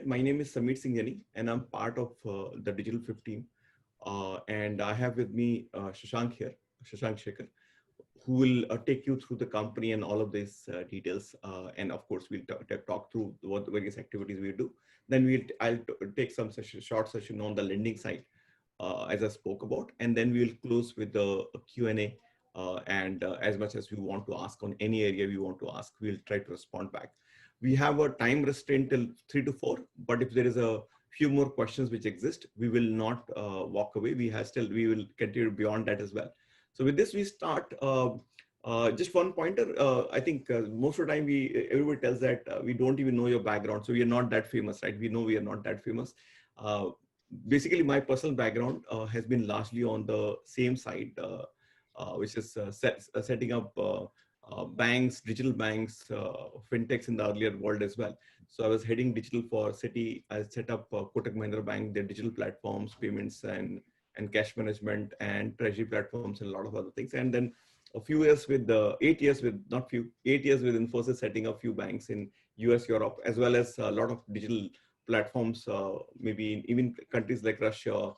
My name is Samir Singhani, and I'm part of the Digital 15. And I have with me Shashank here, Shashank Shekhar, who will take you through the company and all of these details. And of course, we'll talk through what the various activities we do. Then I'll take some short session on the lending side, as I spoke about, and then we'll close with the Q&A. And as much as we want to ask on any area we want to ask, we'll try to respond back. We have a time restraint till 3 to 4, but if there is a few more questions which exist, we will not walk away. We will continue beyond that as well. So with this, we start. Just one pointer. I think most of the time everybody tells that we don't even know your background, so we are not that famous, right? We know we are not that famous. Basically, my personal background has been largely on the same side, which is setting up banks, digital banks, fintechs in the earlier world as well. So I was heading digital for Citi. I set up Kotak Mahindra Bank, their digital platforms, payments, and cash management and treasury platforms and a lot of other things. And then a few years with 8 years with, not few, 8 years with Infosys, setting up a few banks in US, Europe, as well as a lot of digital platforms, maybe in even countries like Russia,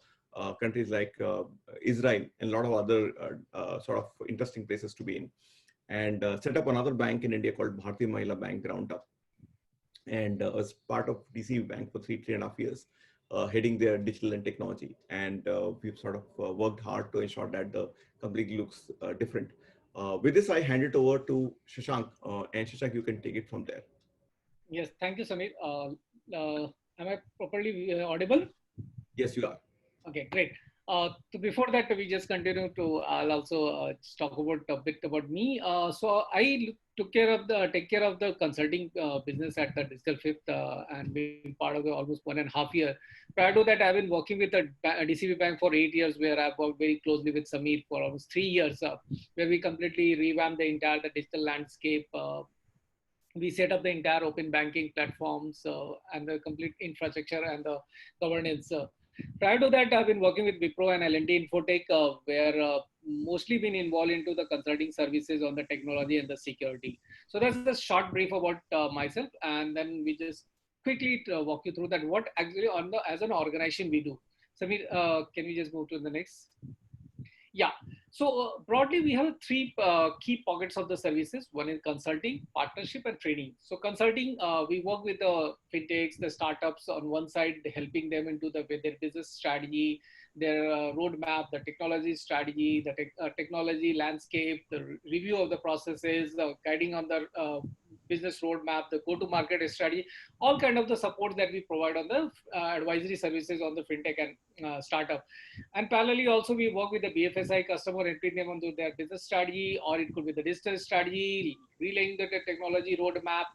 countries like Israel, and a lot of other sort of interesting places to be in. And set up another bank in India called Bharti Mahila Bank, ground up. And was part of DCB Bank for 3.5 years, heading their digital and technology. And we've sort of worked hard to ensure that the company looks different. With this, I hand it over to Shashank. And Shashank, you can take it from there. Yes, thank you, Samir. Am I properly audible? Yes, you are. Okay, great. So before that, we just continue to. I'll also talk about a bit about me. So I take care of the consulting business at the Digital Fifth, and been part of it almost 1.5 years. Prior to that, I've been working with the DCB Bank for 8 years, where I've worked very closely with Samir for almost 3 years, where we completely revamped the entire digital landscape. We set up the entire open banking platforms and the complete infrastructure and the governance. Prior to that, I've been working with Wipro and L&T Infotech, where mostly been involved into the consulting services on the technology and the security. So that's a short brief about myself, and then we just quickly walk you through that what actually as an organization we do. Samir, can we just move to the next? Yeah. So broadly, we have 3 key pockets of the services. One is consulting, partnership, and training. So consulting, we work with the fintechs, the startups on one side, helping them into their business strategy, their roadmap, the technology strategy, the technology landscape, the review of the processes, guiding on the business roadmap, the go-to-market strategy, all kind of the support that we provide on the advisory services on the fintech and startup. And parallelly, also we work with the BFSI customer, helping them on their business strategy, or it could be the digital strategy, relaying the technology roadmap,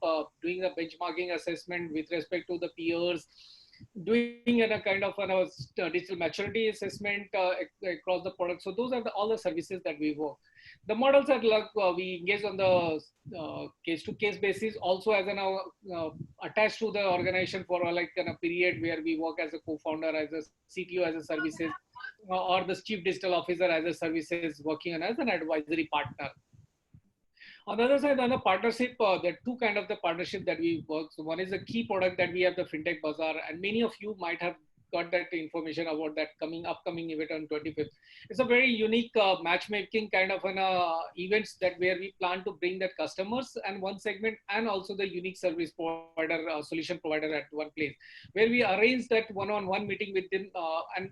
doing a benchmarking assessment with respect to the peers, doing a kind of a digital maturity assessment across the product. So those are all the services that we work. The models are like we engage on the case-to-case basis, also as an attached to the organization for like a period where we work as a co-founder, as a CTO, as a services, or the chief digital officer as a services, working on as an advisory partner. On the other side, on the partnership, there are 2 kind of the partnership that we work. So one is a key product that we have, the Fintech Bazaar, and many of you might have got that information about that upcoming event on 25th. It's a very unique matchmaking kind of an events that where we plan to bring that customers and one segment, and also the unique service provider, solution provider at one place, where we arrange that one-on-one meeting with them, and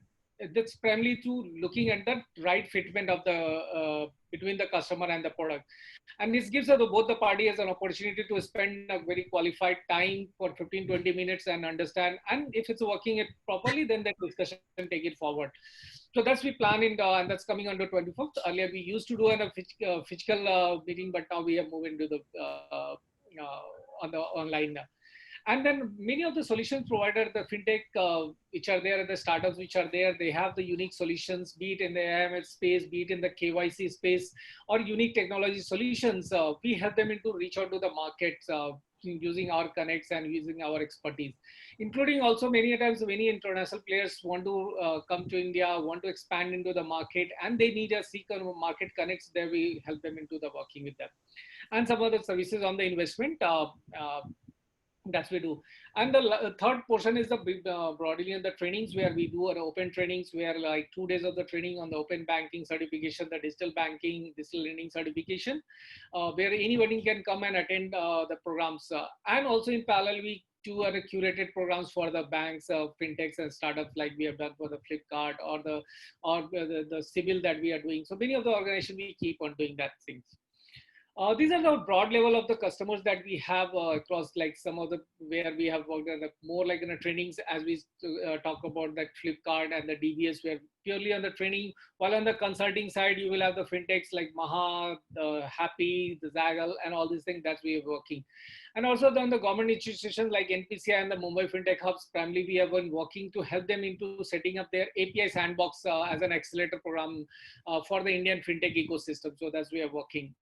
that's primarily through looking at the right fitment of the between the customer and the product. And this gives both the parties an opportunity to spend a very qualified time for 15-20 minutes and understand. And if it's working it properly, then that discussion can take it forward. So that's we plan in, and that's coming on the 24th. Earlier we used to do a physical meeting, but now we have moved into the on the online. And then many of the solutions provider, the fintech which are there, the startups which are there, they have the unique solutions, be it in the AML space, be it in the KYC space, or unique technology solutions. We help them to reach out to the markets using our connects and using our expertise, including also many times many international players want to come to India, want to expand into the market, and they need a seek market connects. There we help them into the working with them. And some other services on the investment. That's we do. And the third portion is the broadly in the trainings where we do our open trainings where like 2 days of the training on the open banking certification, the digital banking, digital lending certification, where anybody can come and attend the programs. And also in parallel, we do other curated programs for the banks, fintechs and startups like we have done for the Flipkart or the civil that we are doing. So many of the organizations we keep on doing that things. These are the broad level of the customers that we have across like some of the where we have worked on the more like in the trainings as we talk about that Flipkart and the DBS where purely on the training, while on the consulting side you will have the fintechs like Maha, the Happy, the Zagal and all these things that we are working. And also on the government institutions like NPCI and the Mumbai Fintech Hubs, primarily we have been working to help them into setting up their API sandbox as an accelerator program for the Indian fintech ecosystem. So that's we are working.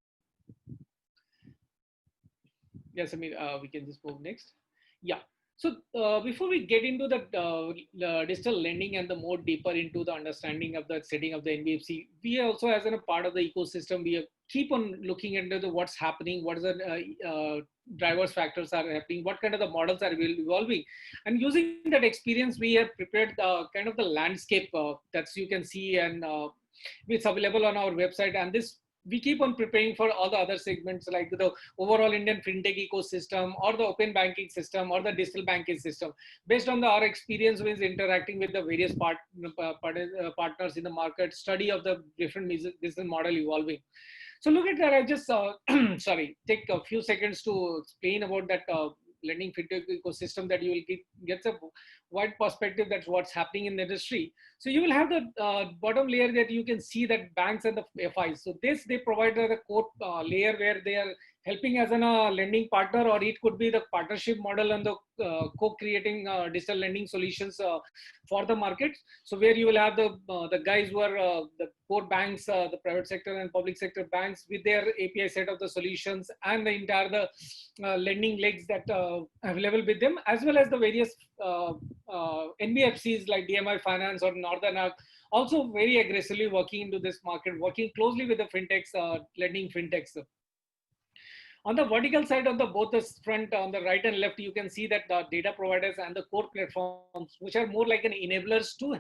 Yes, I mean, we can just move next. Yeah. So before we get into the digital lending and the more deeper into the understanding of the setting of the NBFC, we also as a part of the ecosystem, we keep on looking into the what's happening, what is the drivers factors are happening, what kind of the models are evolving, and using that experience, we have prepared kind of the landscape that you can see and it's available on our website. And this we keep on preparing for all the other segments like the overall Indian fintech ecosystem or the open banking system or the digital banking system based on our experience with interacting with the various partners in the market, study of the different business model evolving. So look at that. I just, sorry, take a few seconds to explain about that lending fintech ecosystem that you will get a wide perspective that's what's happening in the industry. So you will have the bottom layer that you can see that banks and the FIs. So this, they provide the core layer where they are helping as a lending partner, or it could be the partnership model and the co-creating digital lending solutions for the market. So where you will have the guys who are the core banks, the private sector and public sector banks with their API set of the solutions and the entire lending legs that available with them, as well as the various NBFCs like DMI Finance or Northern Arc, also very aggressively working into this market, working closely with the fintechs, lending fintechs. On the vertical side of the both the front, on the right and left, you can see that the data providers and the core platforms, which are more like an enablers to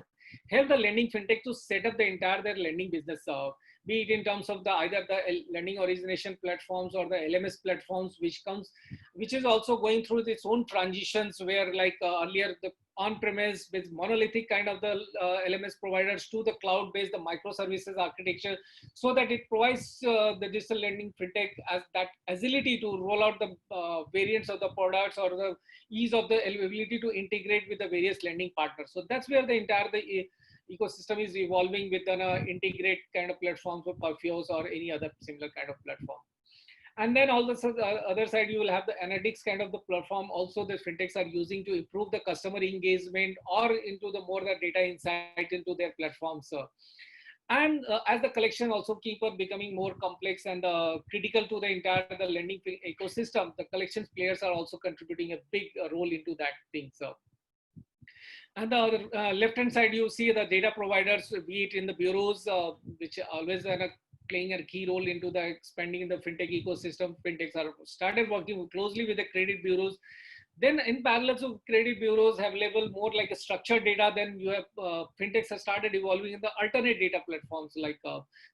help the lending fintech to set up the entire their lending business, be it in terms of the either the lending origination platforms or the LMS platforms, which is also going through its own transitions where like earlier the on-premise with monolithic kind of the LMS providers to the cloud-based, the microservices architecture, so that it provides the digital lending fintech as that agility to roll out the variants of the products or the ease of the ability to integrate with the various lending partners. So that's where the entire ecosystem is evolving with an integrate kind of platforms for Perfios or any other similar kind of platform. And then all the other side, you will have the analytics kind of the platform. Also, the fintechs are using to improve the customer engagement or into the more the data insight into their platforms. And as the collection also keep on becoming more complex and critical to the entire the lending ecosystem, the collections players are also contributing a big role into that thing. So. And the left-hand side, you see the data providers, be it in the bureaus, which always are playing a key role into the expanding in the fintech ecosystem. Fintechs are started working closely with the credit bureaus. Then in parallel to credit bureaus have level more like a structured data, then you have fintechs have started evolving in the alternate data platforms like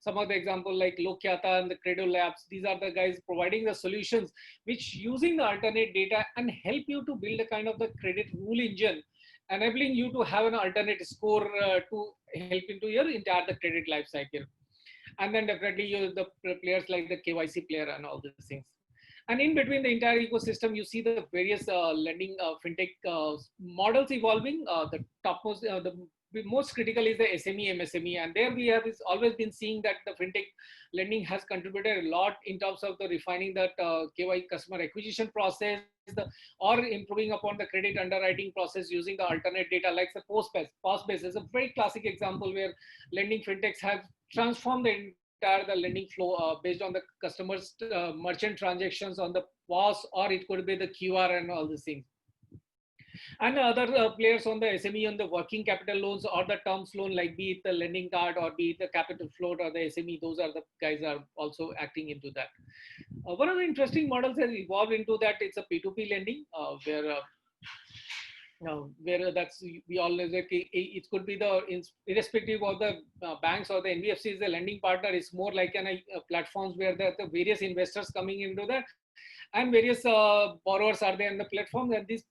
some of the example like Lokyata and the Credo Labs. These are the guys providing the solutions which using the alternate data and help you to build a kind of the credit rule engine, enabling you to have an alternate score to help into your entire the credit life cycle. And then definitely the players like the KYC player and all these things. And in between the entire ecosystem, you see the various lending fintech models evolving. The topmost, the most critical is the SME, MSME. And there we have always been seeing that the fintech lending has contributed a lot in terms of the refining that KYC customer acquisition process, or improving upon the credit underwriting process using the alternate data like the POS-based is a very classic example where lending fintechs have transformed the the lending flow based on the customers' merchant transactions on the POS, or it could be the QR and all these things. And other players on the SME on the working capital loans or the terms loan, like be it the lending card or be it the capital float or the SME, those are the guys are also acting into that. One of the interesting models has evolved into that. It's a P2P lending, where that's we always like it could be the irrespective of the banks or the NBFC is the lending partner. It's more like platforms where the various investors coming into that, and various borrowers are there in the platform, and these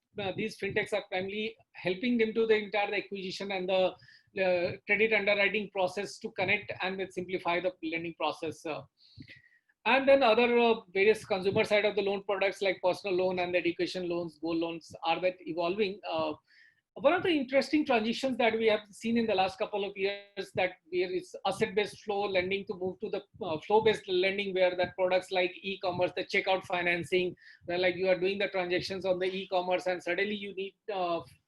fintechs are primarily helping them to the entire acquisition and the credit underwriting process to connect and simplify the lending process. And then other various consumer side of the loan products like personal loan and education loans, gold loans are that evolving. One of the interesting transitions that we have seen in the last couple of years that there is asset-based flow lending to move to the flow-based lending, where that products like e-commerce, the checkout financing, where like you are doing the transactions on the e-commerce and suddenly you need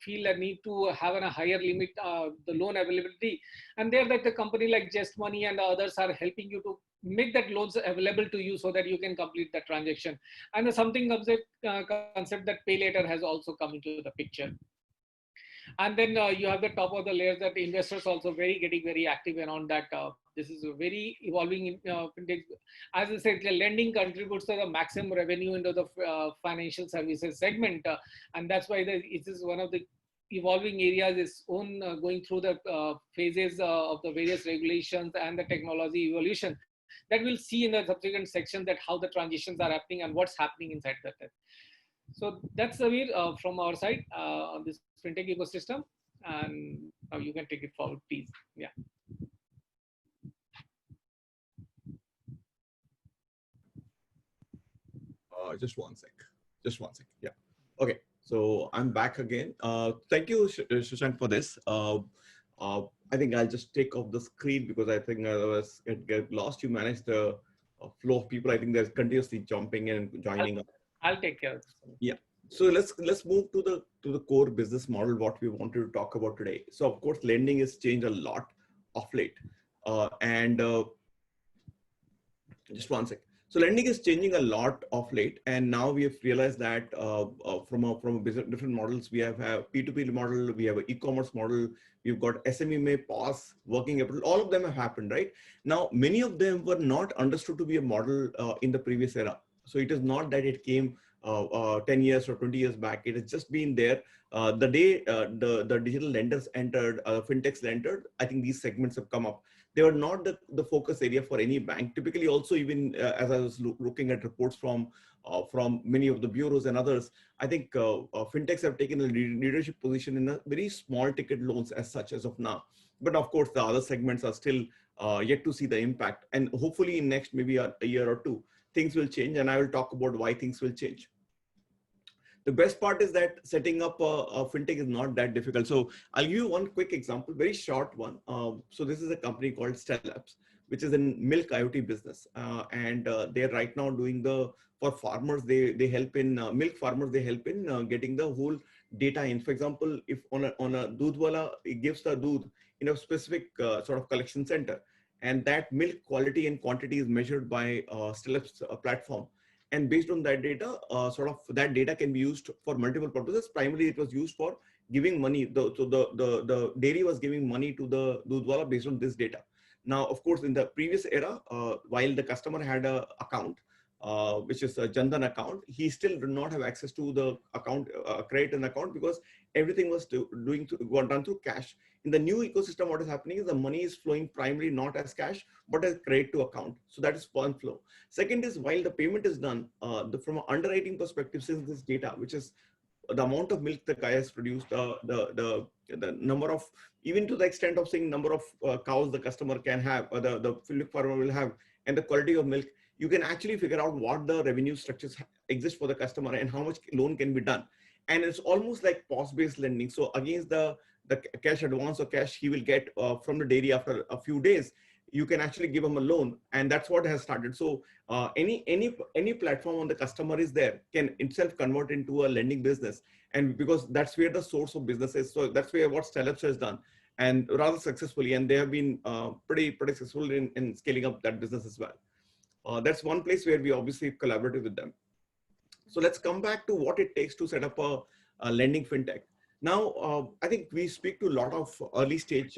feel a need to have a higher limit, the loan availability. And there that the company like Just Money and the others are helping you to make that loans available to you so that you can complete the transaction. And something of the concept that pay later has also come into the picture. And then you have the top of the layers that the investors also getting very active around that. This is a very evolving as I said, the lending contributes to the maximum revenue into the financial services segment, and that's why it is one of the evolving areas is own going through the phases of the various regulations and the technology evolution that we'll see in the subsequent section, that how the transitions are happening and what's happening inside that. So that's Samir from our side on this fintech ecosystem, and now you can take it forward, please. Yeah. Just one sec. Just one sec. Yeah. Okay. So I'm back again. Thank you, Shashank, for this. I think I'll just take off the screen because I think otherwise it get lost. You manage the flow of people. I think there's continuously jumping and joining up. I'll take care of this. Yeah. So let's move to the core business model, what we wanted to talk about today. So of course, lending has changed a lot of late, and just one sec. So lending is changing a lot of late, and now we have realized that from a business, different models, we have P2P model, we have an e-commerce model, we've got SME, POS, working capital, all of them have happened, right? Now, many of them were not understood to be a model in the previous era. So it is not that it came 10 years or 20 years back. It has just been there. The day the digital lenders entered, fintechs entered, I think these segments have come up. They were not the focus area for any bank. Typically, also even as I was looking at reports from many of the bureaus and others, I think fintechs have taken a leadership position in a very small ticket loans as such as of now. But of course, the other segments are still yet to see the impact. And hopefully in next maybe a year or two, things will change. And I will talk about why things will change. The best part is that setting up a fintech is not that difficult. So I'll give you one quick example, very short one. So this is a company called Stellabs, which is in milk IoT business. And they're right now doing for farmers, they help in milk farmers, they help in getting the whole data in. For example, if on a doodhwala, it gives the doodh in a specific sort of collection center, and that milk quality and quantity is measured by Stellabs platform. And based on that data, sort of that data can be used for multiple purposes. Primarily, it was used for giving money. So the dairy was giving money to the doodhwala based on this data. Now, of course, in the previous era, while the customer had an account, which is a Jandan account, he still did not have access to the account, credit an account, because everything was done through cash. In the new ecosystem, what is happening is the money is flowing primarily not as cash, but as credit to account. So that is one flow. Second is, while the payment is done, from an underwriting perspective, since this data, which is the amount of milk the guy has produced, the number of, even to the extent of saying number of cows the customer can have, or the milk farmer will have, and the quality of milk, you can actually figure out what the revenue structures exist for the customer and how much loan can be done. And it's almost like POS-based lending. So against the cash advance or cash he will get from the dairy after a few days, you can actually give him a loan, and that's what has started. So any platform on the customer is there can itself convert into a lending business, and because that's where the source of business is. So that's where what Stellabs has done, and rather successfully, and they have been pretty successful in scaling up that business as well. That's one place where we obviously collaborated with them. So let's come back to what it takes to set up a lending fintech. Now, I think we speak to a lot of early stage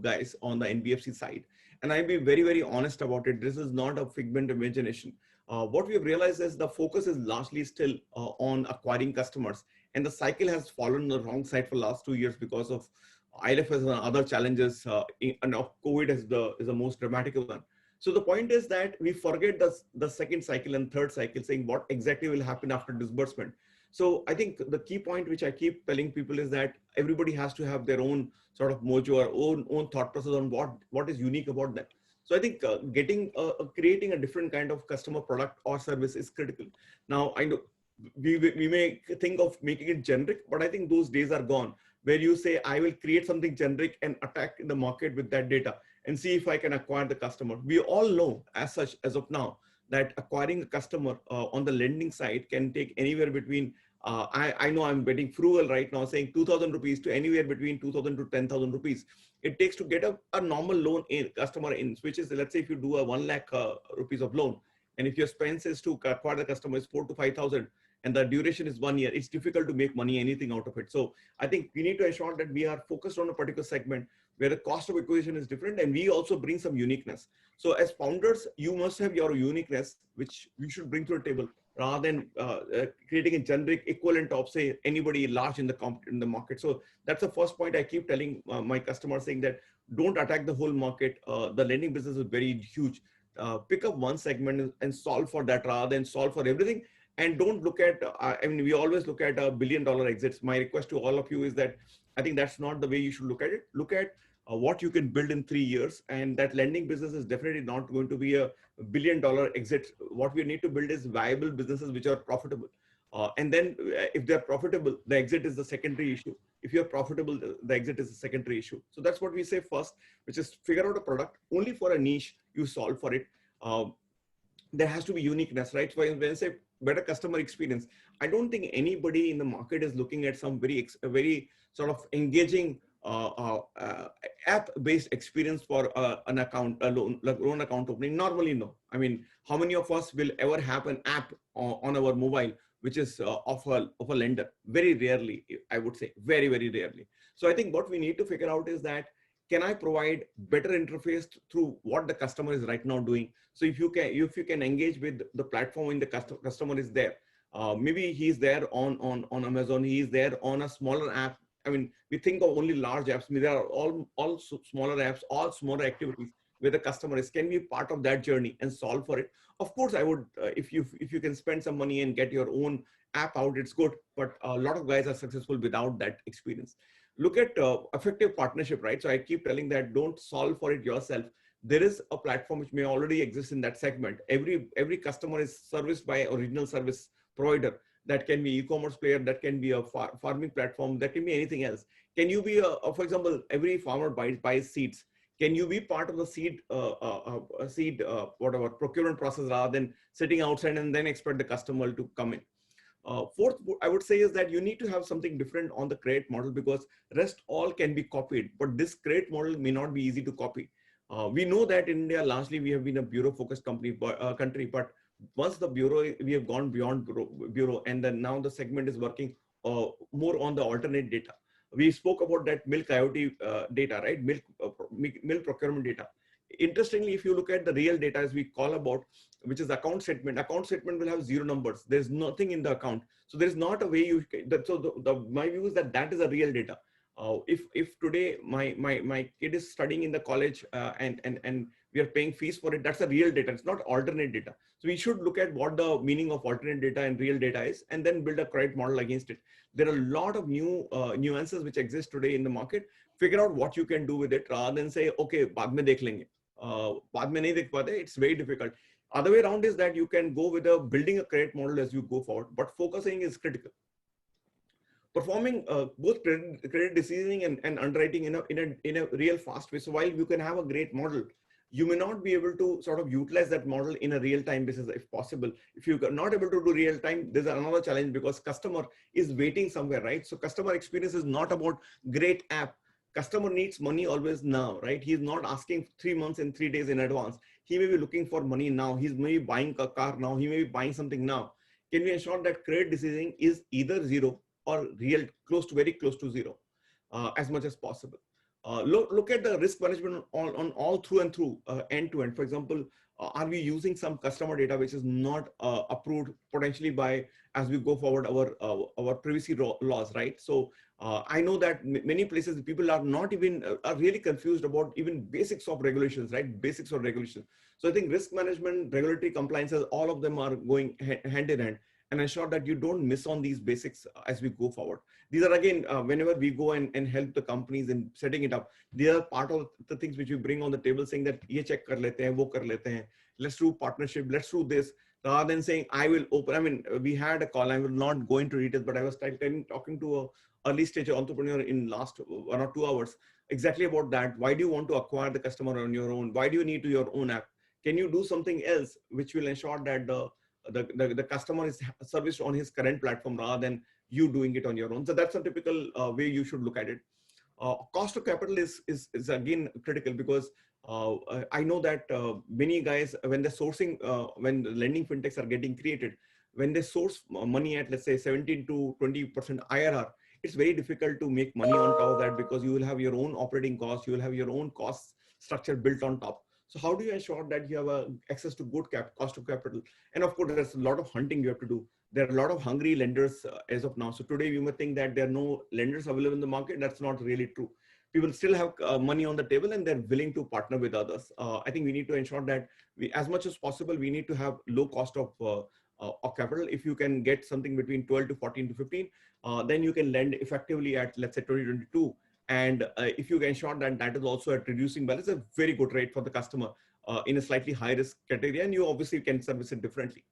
guys on the NBFC side, and I'll be very, very honest about it. This is not a figment of imagination. what we have realized is the focus is largely still on acquiring customers, and the cycle has fallen on the wrong side for the last 2 years because of ILFS and other challenges, and of COVID is the most dramatic one. So the point is that we forget the second cycle and third cycle, saying what exactly will happen after disbursement. So I think the key point which I keep telling people is that everybody has to have their own sort of mojo or own thought process on what is unique about them. So I think creating a different kind of customer product or service is critical. Now I know we may think of making it generic, but I think those days are gone where you say I will create something generic and attack in the market with that data and see if I can acquire the customer. We all know as such as of now that acquiring a customer on the lending side can take anywhere between I know I'm getting frugal right now, saying 2,000 rupees to anywhere between 2,000 to 10,000 rupees. It takes to get a normal loan in customer in, which is, let's say if you do a 1 lakh rupees of loan, and if your expense is to acquire the customer is 4 to 5,000, and the duration is 1 year, it's difficult to make money, anything out of it. So I think we need to ensure that we are focused on a particular segment where the cost of acquisition is different, and we also bring some uniqueness. So as founders, you must have your uniqueness, which you should bring to the table, rather than creating a generic equivalent of, say, anybody large in the market. So that's the first point I keep telling my customers, saying that don't attack the whole market. The lending business is very huge. Pick up one segment and solve for that rather than solve for everything. And don't look at, I mean, we always look at $1 billion exits. My request to all of you is that I think that's not the way you should look at it. Look at what you can build in 3 years. And that lending business is definitely not going to be a $1 billion exit. What we need to build is viable businesses which are profitable. And then if they're profitable, the exit is the secondary issue. If you're profitable, the exit is the secondary issue. So that's what we say first, which is figure out a product only for a niche, you solve for it. There has to be uniqueness, right? So when I say better customer experience, I don't think anybody in the market is looking at some very sort of engaging app-based experience for an account, a loan account opening. Normally, no. I mean, how many of us will ever have an app on our mobile which is of a lender? Very rarely, I would say, very, very rarely. So I think what we need to figure out is that, can I provide better interface through what the customer is right now doing? So if you can engage with the platform when the customer is there, maybe he's there on Amazon, he is there on a smaller app. I mean, we think of only large apps. I mean, there are all smaller apps, all smaller activities where the customer is. Can be part of that journey and solve for it. Of course, I would, if you can spend some money and get your own app out, it's good. But a lot of guys are successful without that experience. Look at effective partnership, right? So I keep telling that don't solve for it yourself. There is a platform which may already exist in that segment. Every customer is serviced by original service provider. That can be e-commerce player, that can be a farming platform, that can be anything else. Can you be for example, every farmer buys seeds. Can you be part of the seed whatever procurement process rather than sitting outside and then expect the customer to come in? Fourth, I would say is that you need to have something different on the credit model, because rest all can be copied, but this credit model may not be easy to copy. We know that in India, largely we have been a bureau-focused country, but once the bureau, we have gone beyond bureau, and then now the segment is working more on the alternate data. We spoke about that milk IoT data, right? Milk procurement data. Interestingly, if you look at the real data, as we call about, which is account statement will have 0 numbers. There's nothing in the account. So there's not a way you can, my view is that is a real data. If today my kid is studying in the college and we are paying fees for it, that's a real data. It's not alternate data. So we should look at what the meaning of alternate data and real data is, and then build a credit model against it. There are a lot of new nuances which exist today in the market. Figure out what you can do with it rather than say, okay, baad mein dekh lenge. Baad mein nahi dekh pate. It's very difficult. Other way around is that you can go with building a credit model as you go forward, but focusing is critical. Performing both credit decisioning and underwriting in a real fast way. So while you can have a great model, you may not be able to sort of utilize that model in a real-time basis if possible. If you're not able to do real-time, there's another challenge, because customer is waiting somewhere, right? So customer experience is not about great app. Customer needs money always now, right? He's not asking 3 months and 3 days in advance. He may be looking for money now. He's maybe buying a car now. He may be buying something now. Can we ensure that credit decisioning is either 0 or real, very close to 0 as much as possible? Look at the risk management on all through and through, end to end. For example, Are we using some customer data which is not approved potentially by, as we go forward, our privacy laws, right? So I know that many places people are not even are really confused about even basics of regulations, right? Basics of regulations. So I think risk management, regulatory compliances, all of them are going hand in hand, and ensure that you don't miss on these basics as we go forward. These are again, whenever we go and help the companies in setting it up, they are part of the things which we bring on the table, saying that ye check kar lete hain, wo kar lete hain, let's do partnership, let's do this, rather than saying I will open. I mean, we had a call, I will not go into details, but I was talking to a early stage entrepreneur in last 1 or 2 hours exactly about that. Why do you want to acquire the customer on your own? Why do you need to your own app? Can you do something else which will ensure that the customer is serviced on his current platform rather than you doing it on your own? So that's a typical way you should look at it. Cost of capital is again critical, because I know that many guys, when they're sourcing, when the lending fintechs are getting created, when they source money at, let's say, 17 to 20% IRR, it's very difficult to make money on top of that, because you will have your own operating costs, you will have your own cost structure built on top. So how do you ensure that you have access to good cost of capital? And of course, there's a lot of hunting you have to do. There are a lot of hungry lenders as of now. So today you may think that there are no lenders available in the market. That's not really true. People still have money on the table and they're willing to partner with others. I think we need to ensure that as much as possible, we need to have low cost of capital. If you can get something between 12 to 14 to 15, then you can lend effectively at, let's say, 2022. And if you can ensure that that is also at reducing balance, a very good rate for the customer in a slightly high risk category, and you obviously can service it differently.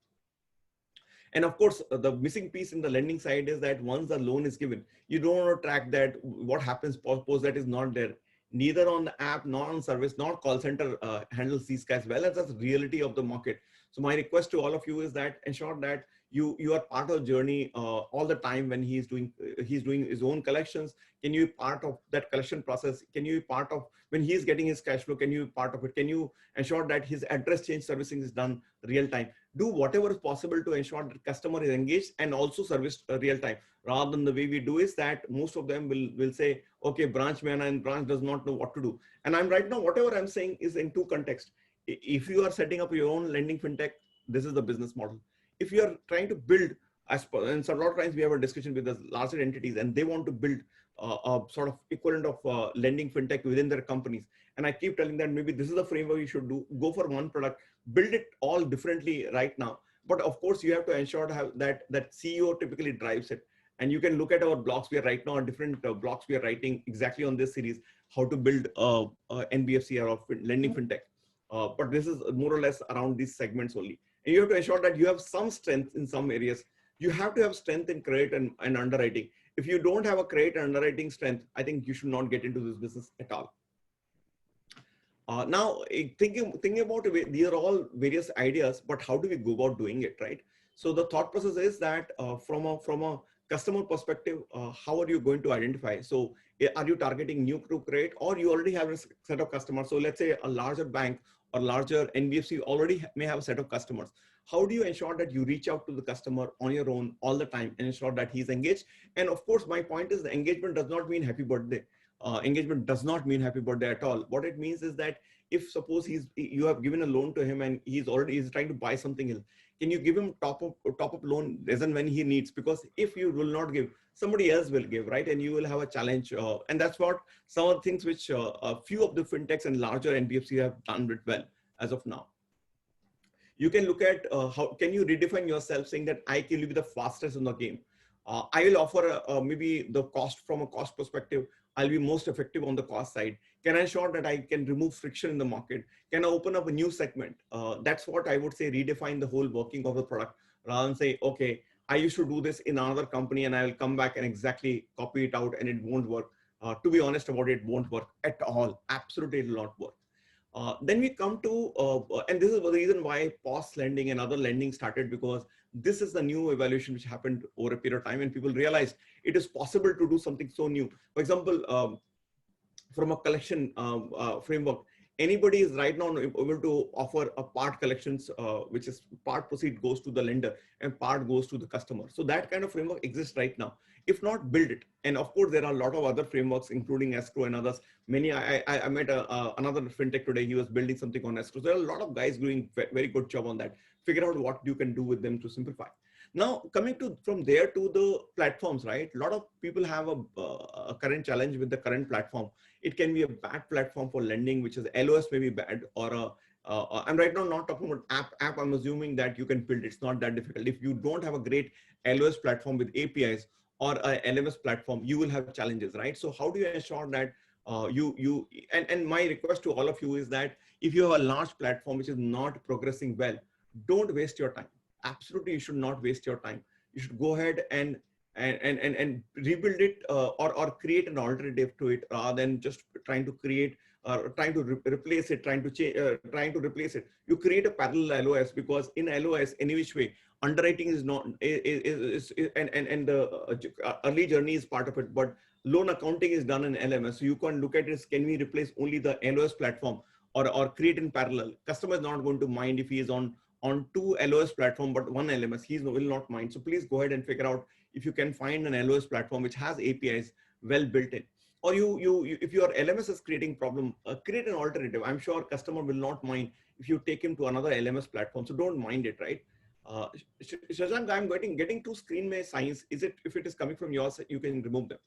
And of course, the missing piece in the lending side is that once the loan is given, you don't want to track that what happens post that is not there. Neither on the app, nor on service, nor call center handles these as well, as that's the reality of the market. So my request to all of you is that ensure that you are part of the journey all the time. When he's doing his own collections, can you be part of that collection process? Can you be part of when he's getting his cash flow? Can you be part of it? Can you ensure that his address change servicing is done real time? Do whatever is possible to ensure that customer is engaged and also serviced real time, rather than the way we do is that most of them will say, okay, branch man, and branch does not know what to do. And I'm right now, whatever I'm saying is in two contexts. If you are setting up your own lending fintech, this is the business model. If you are trying to build, and so a lot of times we have a discussion with the larger entities and they want to build a sort of equivalent of lending fintech within their companies. And I keep telling them, maybe this is the framework you should do. Go for one product, build it all differently right now. But of course, you have to ensure to have that CEO typically drives it. And you can look at our blogs. We are right now on different blogs we are writing exactly on this series, how to build NBFC or lending fintech. But this is more or less around these segments only. And you have to ensure that you have some strength in some areas. You have to have strength in credit and underwriting. If you don't have a credit and underwriting strength, I think you should not get into this business at all. Now, thinking about it, these are all various ideas, but how do we go about doing it, right? So the thought process is that from a customer perspective, how are you going to identify? So are you targeting new to credit, or you already have a set of customers? So let's say a larger bank or larger NBFC already may have a set of customers. How do you ensure that you reach out to the customer on your own all the time and ensure that he's engaged? And of course, my point is the engagement does not mean happy birthday. Engagement does not mean happy birthday at all. What it means is that if suppose you have given a loan to him and he's trying to buy something else, can you give him top up loan as and when he needs? Because if you will not give, somebody else will give, right? And you will have a challenge. And that's what some of the things which a few of the fintechs and larger NBFC have done it well as of now. You can look at how can you redefine yourself, saying that I can be the fastest in the game. I will offer maybe the cost from a cost perspective. I'll be most effective on the cost side. Can I ensure that I can remove friction in the market? Can I open up a new segment? That's what I would say, redefine the whole working of the product, rather than say, okay, I used to do this in another company and I will come back and exactly copy it out and it won't work. To be honest about it, won't work at all. Absolutely, it will not work. Then we come to, and this is the reason why POS lending and other lending started, because this is the new evaluation which happened over a period of time and people realized it is possible to do something so new. For example, from a collection framework, anybody is right now able to offer a part collections, which is part proceed goes to the lender and part goes to the customer. So that kind of framework exists right now. If not, build it. And of course, there are a lot of other frameworks, including escrow and others. Many, I met another fintech today. He was building something on escrow. There are a lot of guys doing very good job on that. Figure out what you can do with them to simplify. Now, coming to from there to the platforms, right? A lot of people have a current challenge with the current platform. It can be a bad platform for lending, which is LOS may be bad, or I'm right now not talking about app. I'm assuming that you can build. It's not that difficult. If you don't have a great LOS platform with APIs or a LMS platform, you will have challenges, right? So how do you ensure that and my request to all of you is that if you have a large platform which is not progressing well, don't waste your time. Absolutely, you should not waste your time. You should go ahead and rebuild it, or create an alternative to it, rather than just trying to create trying to replace it, trying to change, trying to replace it. You create a parallel LOS, because in LOS, any which way, underwriting is not and the early journey is part of it, but loan accounting is done in LMS. So you can look at it as, can we replace only the LOS platform, or create in parallel? Customer is not going to mind if he is on two LOS platform, but one LMS, he will not mind. So please go ahead and figure out if you can find an LOS platform which has APIs well built in. Or you if your LMS is creating problem, create an alternative. I'm sure customer will not mind if you take him to another LMS platform. So don't mind it, right? Shashank, I'm getting two screen may signs. Is it, if it is coming from your side, you can remove them.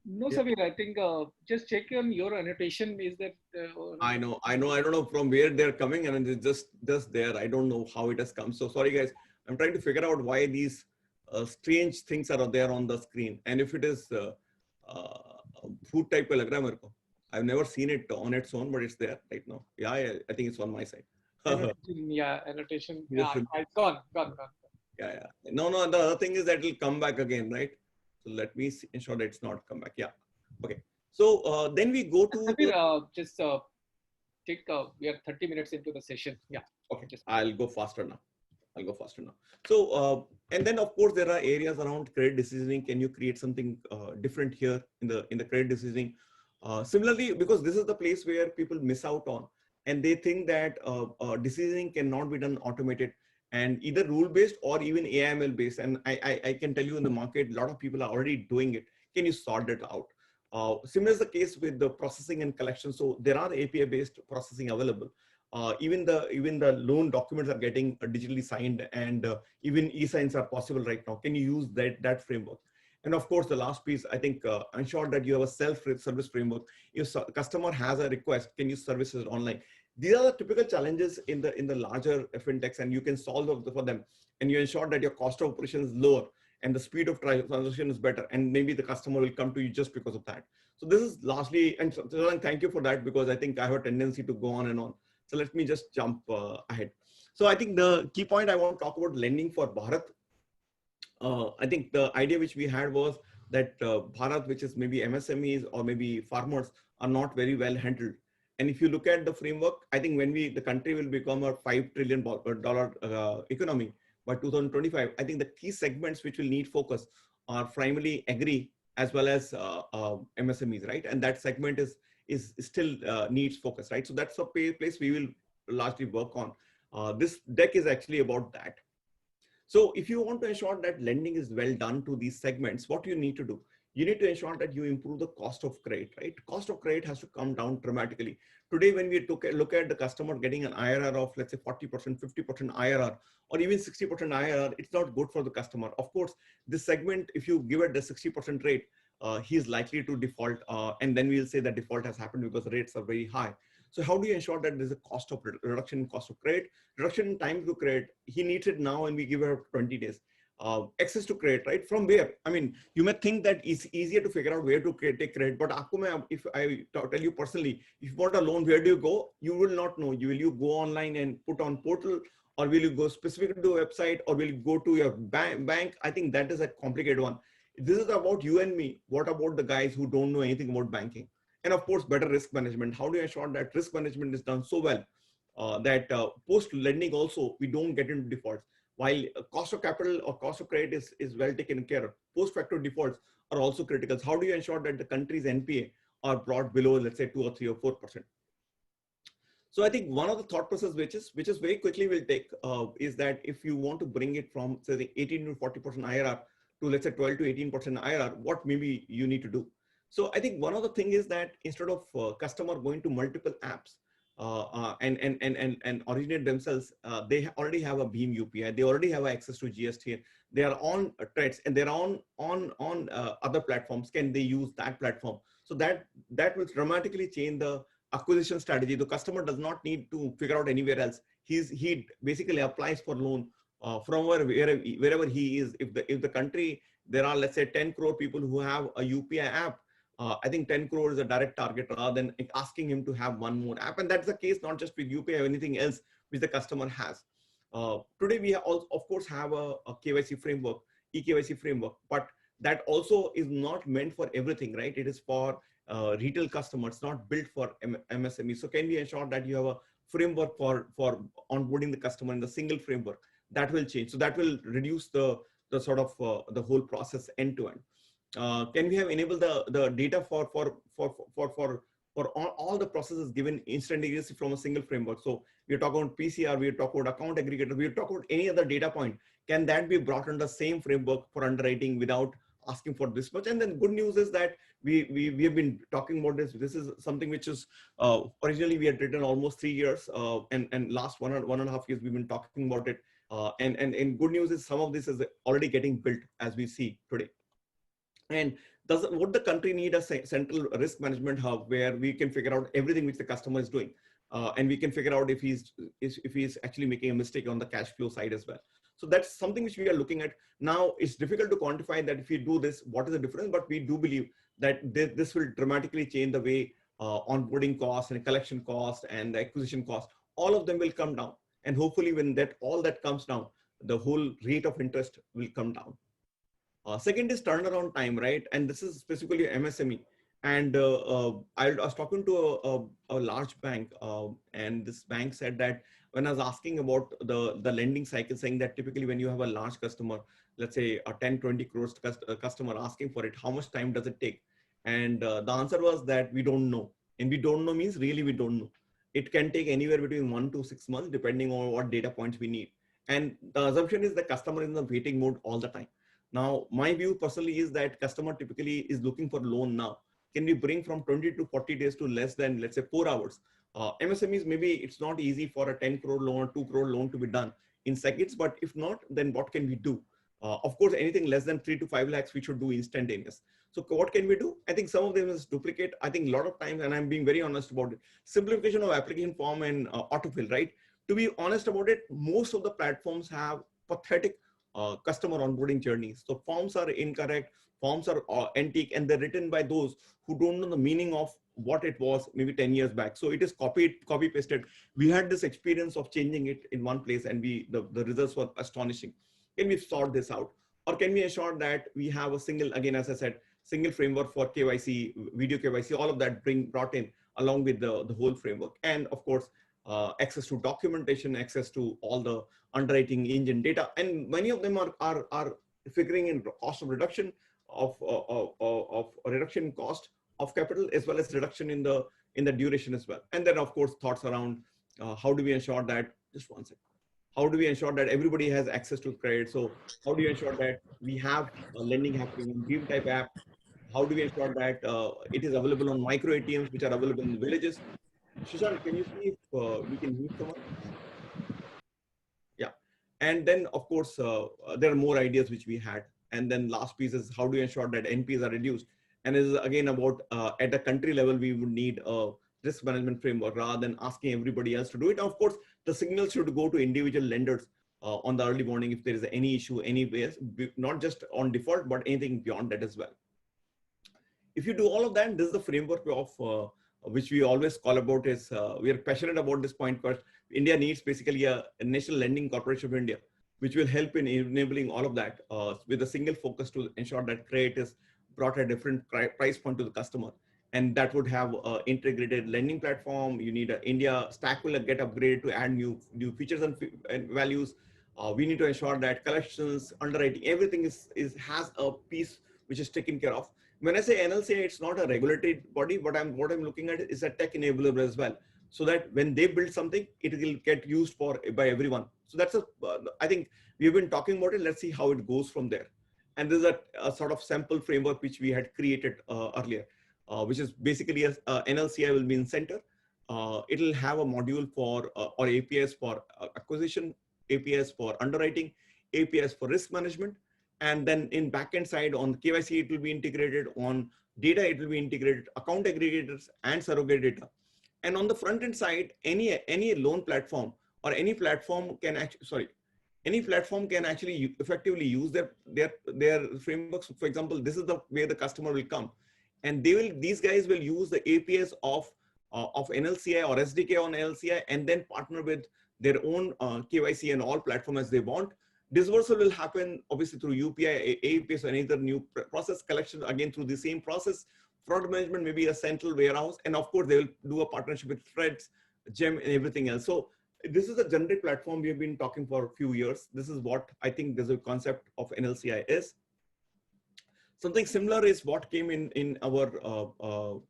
No, Yeah. Sabir, I think just check on your annotation. Is that? I know. I don't know from where they're coming, and it's just there. I don't know how it has come. So sorry, guys. I'm trying to figure out why these strange things are there on the screen. And if it is food type, lag raha hai mere ko. I've never seen it on its own, but it's there right now. Yeah, I think it's on my side. Annotation, yeah, annotation. Yes, Yeah, it's gone. yeah. No. The other thing is that it'll come back again, right? So let me ensure that it's not come back. Yeah. Okay. So then we go to Sabir, just take. We are 30 minutes into the session. Yeah. Okay. I'll go faster now. So, and then of course there are areas around credit decisioning. Can you create something different here in the credit decisioning? Similarly, because this is the place where people miss out on, and they think that decisioning cannot be done automated, and either rule based or even AML based. And I can tell you in the market, a lot of people are already doing it. Can you sort it out? Similar is the case with the processing and collection. So there are API based processing available. Even the loan documents are getting digitally signed, and even e-signs are possible right now. Can you use that framework? And of course, the last piece, I think, ensure that you have a self-service framework. If customer has a request, can you service it online? These are the typical challenges in the larger fintechs, and you can solve for them. And you ensure that your cost of operation is lower and the speed of transaction is better. And maybe the customer will come to you just because of that. So this is lastly, and thank you for that, because I think I have a tendency to go on and on. So let me just jump ahead. So I think the key point I want to talk about lending for Bharat. I think the idea which we had was that Bharat, which is maybe MSMEs or maybe farmers, are not very well handled. And if you look at the framework, I think when the country will become a $5 trillion economy by 2025, I think the key segments which will need focus are primarily agri as well as MSMEs, right? And that segment is still needs focus, right? So that's a place we will largely work on. This deck is actually about that. So if you want to ensure that lending is well done to these segments, what you need to do? You need to ensure that you improve the cost of credit, right? Cost of credit has to come down dramatically. Today, when we look at the customer getting an IRR of, let's say, 40%, 50% IRR, or even 60% IRR, it's not good for the customer. Of course, this segment, if you give it the 60% rate, he is likely to default. And then we'll say that default has happened because the rates are very high. So how do you ensure that there's a cost of reduction in cost of credit, reduction in time to credit? He needs it now and we give her 20 days. Access to credit, right? From where? I mean, you may think that it's easier to figure out where to take credit, but if I tell you personally, if you want a loan, where do you go? You will not know. Will you go online and put on portal, or will you go specifically to a website, or will you go to your bank? I think that is a complicated one. This is about you and me. What about the guys who don't know anything about banking? And of course, better risk management. How do you ensure that risk management is done so well that post lending also, we don't get into defaults? While cost of capital or cost of credit is well taken care of, post factor defaults are also critical. So how do you ensure that the country's NPA are brought below, let's say 2 or 3 or 4%. So I think one of the thought process which is very quickly will take is that if you want to bring it from say the 18 to 40% IRR to let's say 12 to 18% IRR, what maybe you need to do. So I think one of the thing is that instead of customer going to multiple apps and originate themselves, they already have a Beam UPI, they already have access to GST, they are on trades and they're on other platforms. Can they use that platform? So that will dramatically change the acquisition strategy. The customer does not need to figure out anywhere else. He basically applies for loan from wherever he is. If the country there are let's say 10 crore people who have a UPI app, I think 10 crore is a direct target rather than asking him to have one more app. And that's the case not just with UPI or anything else which the customer has. Today we also, of course, have a KYC framework, eKYC framework, but that also is not meant for everything, right? It is for retail customers, not built for MSME. So can we ensure that you have a framework for onboarding the customer in the single framework? That will change. So that will reduce the sort of the whole process end to end. Can we have enabled the data for all the processes given instantaneously from a single framework? So we're talking about PCR, we're talking about account aggregator, we're talking about any other data point. Can that be brought under the same framework for underwriting without asking for this much? And then good news is that we have been talking about this. This is something which is originally we had written almost 3 years, and last one and a half years we've been talking about it. And good news is some of this is already getting built as we see today. And would the country need a central risk management hub where we can figure out everything which the customer is doing, and we can figure out if he's actually making a mistake on the cash flow side as well. So that's something which we are looking at now. It's difficult to quantify that if we do this, what is the difference? But we do believe that this will dramatically change the way onboarding costs and collection costs and the acquisition costs, all of them will come down. And hopefully when all that comes down, the whole rate of interest will come down. Second is turnaround time, right? And this is specifically MSME. And I was talking to a large bank, and this bank said that when I was asking about the lending cycle, saying that typically when you have a large customer, let's say a 10, 20 crores customer asking for it, how much time does it take? And the answer was that we don't know. And we don't know means really we don't know. It can take anywhere between 1 to 6 months, depending on what data points we need. And the assumption is the customer is in the waiting mode all the time. Now, my view personally is that customer typically is looking for loan now. Can we bring from 20 to 40 days to less than, let's say, 4 hours? MSMEs, maybe it's not easy for a 10 crore loan or 2 crore loan to be done in seconds, but if not, then what can we do? Of course, anything less than 3 to 5 lakhs, we should do instantaneous. So what can we do? I think some of them is duplicate. I think a lot of times, and I'm being very honest about it, simplification of application form and autofill, right? To be honest about it, most of the platforms have pathetic customer onboarding journeys. So forms are incorrect, forms are antique, and they're written by those who don't know the meaning of what it was maybe 10 years back. So it is copy pasted. We had this experience of changing it in one place, and the results were astonishing. Can we sort this out? Or can we ensure that we have a single, again, as I said, single framework for KYC, video KYC, all of that brought in along with the whole framework. And of course, access to documentation, access to all the underwriting engine data. And many of them are figuring in cost of reduction of reduction in cost of capital, as well as reduction in the duration as well. And then of course, thoughts around how do we ensure that, just one second. How do we ensure that everybody has access to credit? So how do you ensure that we have lending happening in Dream type app? How do we ensure that it is available on micro ATMs, which are available in the villages? Shashank, can you see if we can mute someone? Yeah. And then, of course, there are more ideas which we had. And then last piece is how do you ensure that NPs are reduced? And it is again about at a country level, we would need a risk management framework rather than asking everybody else to do it. Now, of course, the signal should go to individual lenders on the early morning if there is any issue anywhere, not just on default, but anything beyond that as well. If you do all of that, this is the framework of which we always call about is we are passionate about this point because India needs basically a National Lending Corporation of India, which will help in enabling all of that with a single focus to ensure that credit is brought at a different price point to the customer. And that would have an integrated lending platform. You need India stack will get upgraded to add new features and values. We need to ensure that collections, underwriting, everything has a piece which is taken care of. When I say NLCI, it's not a regulatory body, but what I'm looking at is a tech enabler as well, so that when they build something, it will get used by everyone. So that's I think we've been talking about it. Let's see how it goes from there. And there's a sort of sample framework which we had created earlier, which is basically NLCI will be in center. It'll have a module for or APIs for acquisition, APIs for underwriting, APIs for risk management, and then in backend side on KYC, it will be integrated. On data, it will be integrated, account aggregators and surrogate data. And on the front end side, any loan platform or any platform can actually, any platform can actually effectively use their frameworks. For example, this is the way the customer will come, and these guys will use the APIs of NLCI or SDK on NLCI, and then partner with their own KYC and all platform as they want. Disbursal will happen obviously through UPI, APIs, or any other new process. Collection again through the same process. Fraud management may be a central warehouse, and of course they will do a partnership with Threads, Gem, and everything else. So this is a generic platform we have been talking for a few years. This is what I think there's a concept of NLCI is. Something similar is what came in our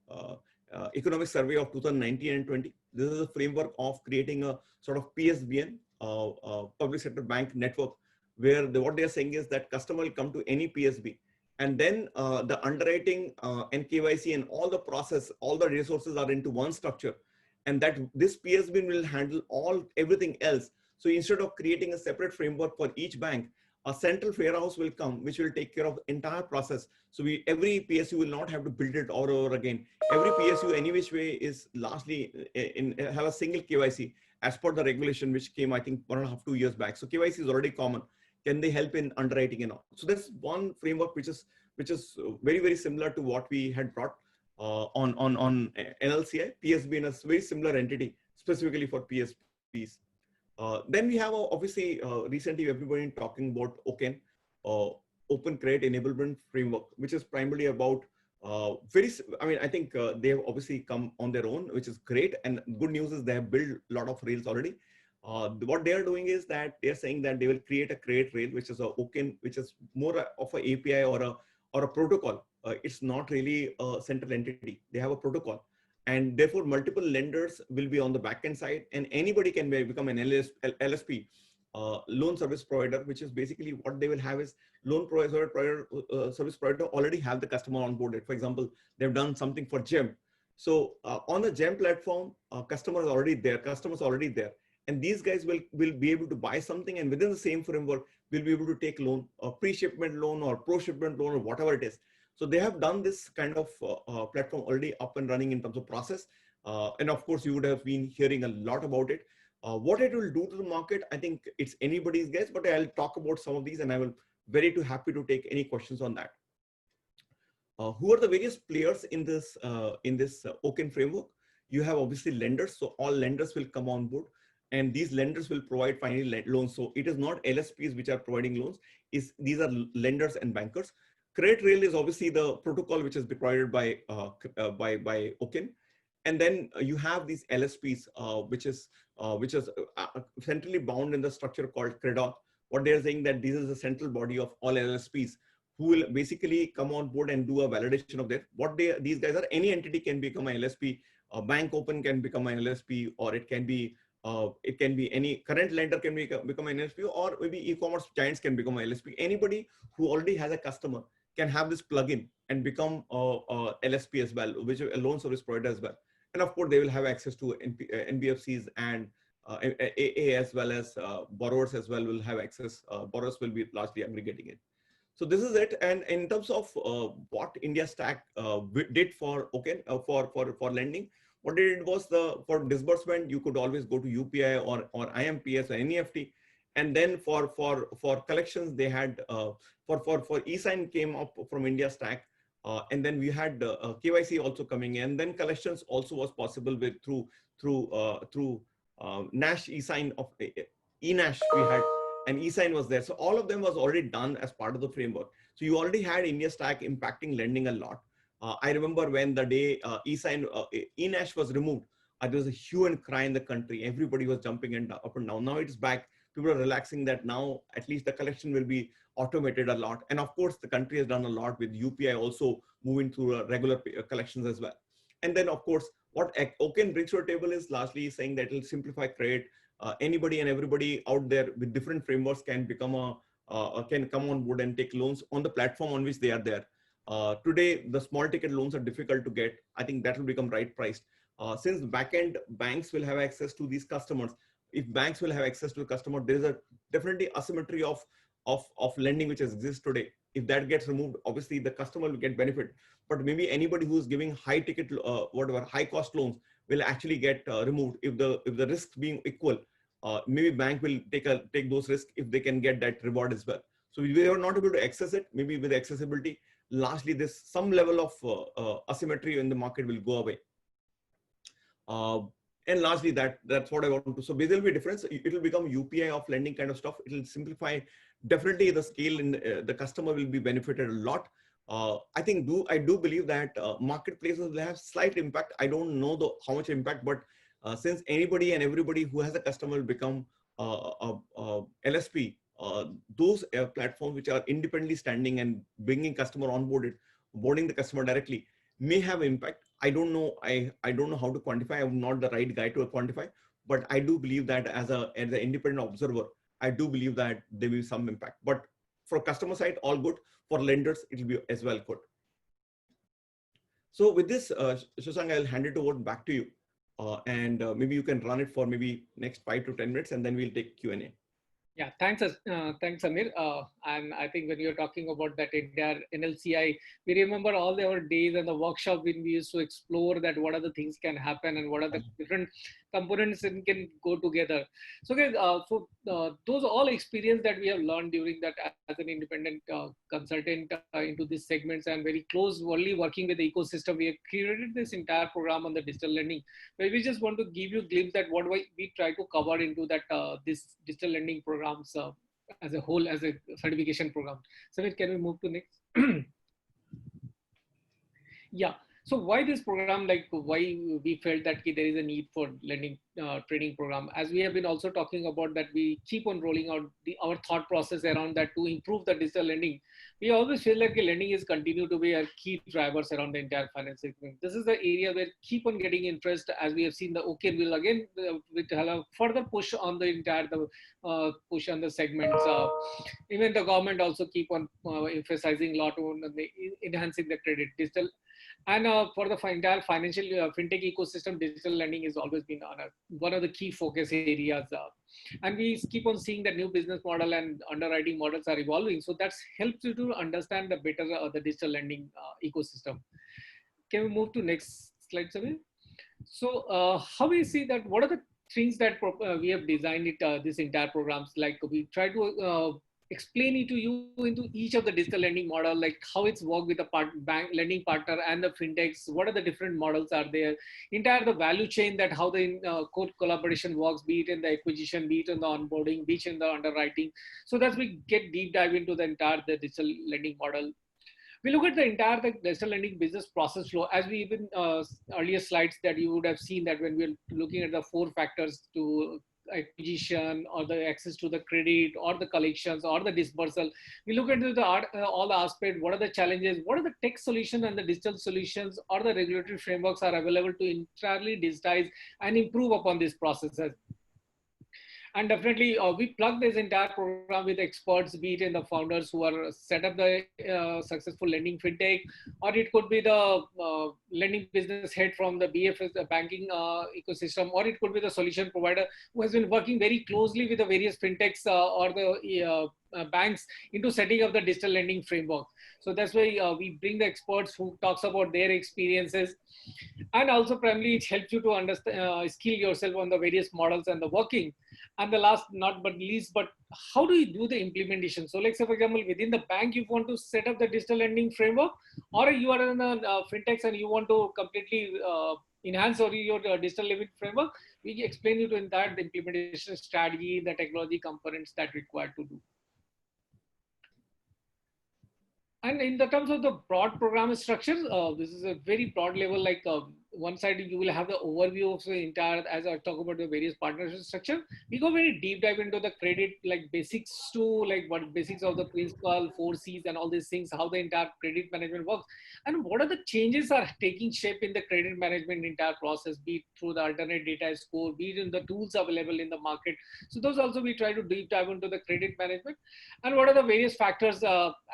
economic survey of 2019 and 20. This is a framework of creating a sort of PSBN, public sector bank network, where what they are saying is that customer will come to any PSB, and then the underwriting and KYC and all the process, all the resources are into one structure, and that this PSBN will handle everything else. So instead of creating a separate framework for each bank, a central warehouse will come, which will take care of the entire process. So every PSU will not have to build it all over again. Every PSU, any which way, is largely have a single KYC as per the regulation, which came, I think, 1.5 to 2 years back. So KYC is already common. Can they help in underwriting and all? So that's one framework which is very, very similar to what we had brought on NLCI. PSB in a very similar entity, specifically for PSPs. Then we have obviously recently everybody talking about OCEN, Open Credit Enablement Framework, which is primarily about I think they have obviously come on their own, which is great. And good news is they have built a lot of rails already. What they are doing is that they are saying that they will create a credit rail, which is a OCEN, which is more of an API or a protocol. It's not really a central entity. They have a protocol. And therefore, multiple lenders will be on the backend side, and anybody can become an LSP, loan service provider, which is basically what they will have is service provider already have the customer onboarded. For example, they've done something for Gem. So on the Gem platform, customers are already there. And these guys will be able to buy something, and within the same framework, will be able to take loan, a pre-shipment loan or pro-shipment loan or whatever it is. So they have done this kind of platform already up and running in terms of process. And of course, you would have been hearing a lot about it. What it will do to the market, I think it's anybody's guess, but I'll talk about some of these, and I will very happy to take any questions on that. Who are the various players in this OCEN framework? You have obviously lenders, so all lenders will come on board, and these lenders will provide finally loans. So it is not LSPs which are providing loans; these are lenders and bankers. Credit Rail is obviously the protocol which is provided by OCEN, and then you have these LSPs, which is centrally bound in the structure called CREDOC. What they are saying that this is the central body of all LSPs, who will basically come on board and do a validation of that. These guys are, any entity can become an LSP. Bank Open can become an LSP, or it can be any current lender can become an LSP, or maybe e-commerce giants can become an LSP. Anybody who already has a customer can have this plugin and become a LSP as well, which is a loan service provider as well. And of course, they will have access to NBFCs and AA, as well as borrowers as well will have access. Borrowers will be largely aggregating it. So this is it. And in terms of what India Stack did for OCEN, for lending, what they did was for disbursement, you could always go to UPI or IMPS or NEFT. And then for collections, they had for eSign came up from India Stack, and then we had KYC also coming in. And then collections also was possible with through Nash eSign of eNash we had, and eSign was there. So all of them was already done as part of the framework. So you already had India Stack impacting lending a lot. I remember when the day eNash was removed, there was a hue and cry in the country. Everybody was jumping up and down. Now it's back. people are relaxing that now at least the collection will be automated a lot. And of course, the country has done a lot with UPI also moving through regular collections as well. And then of course, what OCEN brings to the table is largely saying that it will simplify credit. Anybody and everybody out there with different frameworks can become can come on board and take loans on the platform on which they are there. Today, the small ticket loans are difficult to get. I think that will become right priced. Since backend banks will have access to these customers, if banks will have access to the customer, there is a definitely asymmetry of lending which exists today. If that gets removed, obviously the customer will get benefit, but maybe anybody who's giving high ticket, whatever high cost loans will actually get removed if the risks being equal. Maybe bank will take those risks if they can get that reward as well. So we are not able to access it. Maybe with accessibility, largely this some level of asymmetry in the market will go away. And largely that's what I want to. So there will be a difference. It will become UPI of lending kind of stuff. It will simplify definitely the scale, and the customer will be benefited a lot. I do believe that marketplaces will have slight impact. I don't know how much impact, but since anybody and everybody who has a customer will become LSP, those platforms which are independently standing and bringing customer onboarding the customer directly may have impact. I don't know. I don't know how to quantify. I'm not the right guy to quantify, but I do believe that as an independent observer, I do believe that there will be some impact. But for customer side, all good. For lenders, it will be as well good. So with this, Shashank, I'll hand it over back to you, and maybe you can run it for maybe next 5 to 10 minutes, and then we'll take Q&A. Yeah, thanks, Amir. And I think when you're talking about that entire NLCI, we remember all our days and the workshop when we used to explore that what are the things can happen and what are the different components that can go together. So guys, those all experience that we have learned during that as an independent consultant into these segments and very closely working with the ecosystem, we have created this entire program on the digital lending, where we just want to give you a glimpse at what we try to cover into that this digital lending programs as a whole, as a certification program. So can we move to next? Yeah. So why this program, like why we felt that there is a need for lending training program, as we have been also talking about that we keep on rolling out our thought process around that to improve the digital lending. We always feel like lending is continue to be a key drivers around the entire finance segment. This is the area where keep on getting interest, as we have seen the OCEN will again with a further push on the entire push on the segments. Even the government also keep on emphasizing a lot on the enhancing the credit digital. And for the entire financial fintech ecosystem, digital lending has always been one of the key focus areas. And we keep on seeing that new business model and underwriting models are evolving. So that's helps you to understand the better the digital lending ecosystem. Can we move to next slide, Samir? So how we see that, what are the things that we have designed it, this entire programs, like we try to explain it to you into each of the digital lending model, like how it's worked with the bank lending partner and the fintechs, what are the different models are there, entire the value chain, that how the code collaboration works, be it in the acquisition, be it in the onboarding, be it in the underwriting. So that's we get deep dive into the entire the digital lending model. We look at the entire digital lending business process flow, as we even earlier slides that you would have seen that when we're looking at the 4 factors to acquisition or the access to the credit or the collections or the dispersal, we look at all the aspects, what are the challenges, what are the tech solutions and the digital solutions or the regulatory frameworks are available to entirely digitize and improve upon these processes. And definitely we plug this entire program with experts, be it in the founders who are set up the successful lending fintech, or it could be the lending business head from the BFS, the banking ecosystem, or it could be the solution provider who has been working very closely with the various fintechs or the banks into setting up the digital lending framework. So that's why we bring the experts who talks about their experiences, and also primarily it helps you to understand, skill yourself on the various models and the working. And the last not but least, but how do you do the implementation? So like say for example, within the bank, you want to set up the digital lending framework, or you are in a fintechs and you want to completely enhance or your digital lending framework, we explain you to entire the implementation strategy, the technology components that required to do. And in the terms of the broad program structure, this is a very broad level, like one side you will have the overview of the entire, as I talk about the various partnership structure, we go very deep dive into the credit, like basics to like what basics of the principal, 4Cs and all these things, how the entire credit management works, and what are the changes are taking shape in the credit management entire process, be it through the alternate data score, be it in the tools available in the market. So those also we try to deep dive into the credit management, and what are the various factors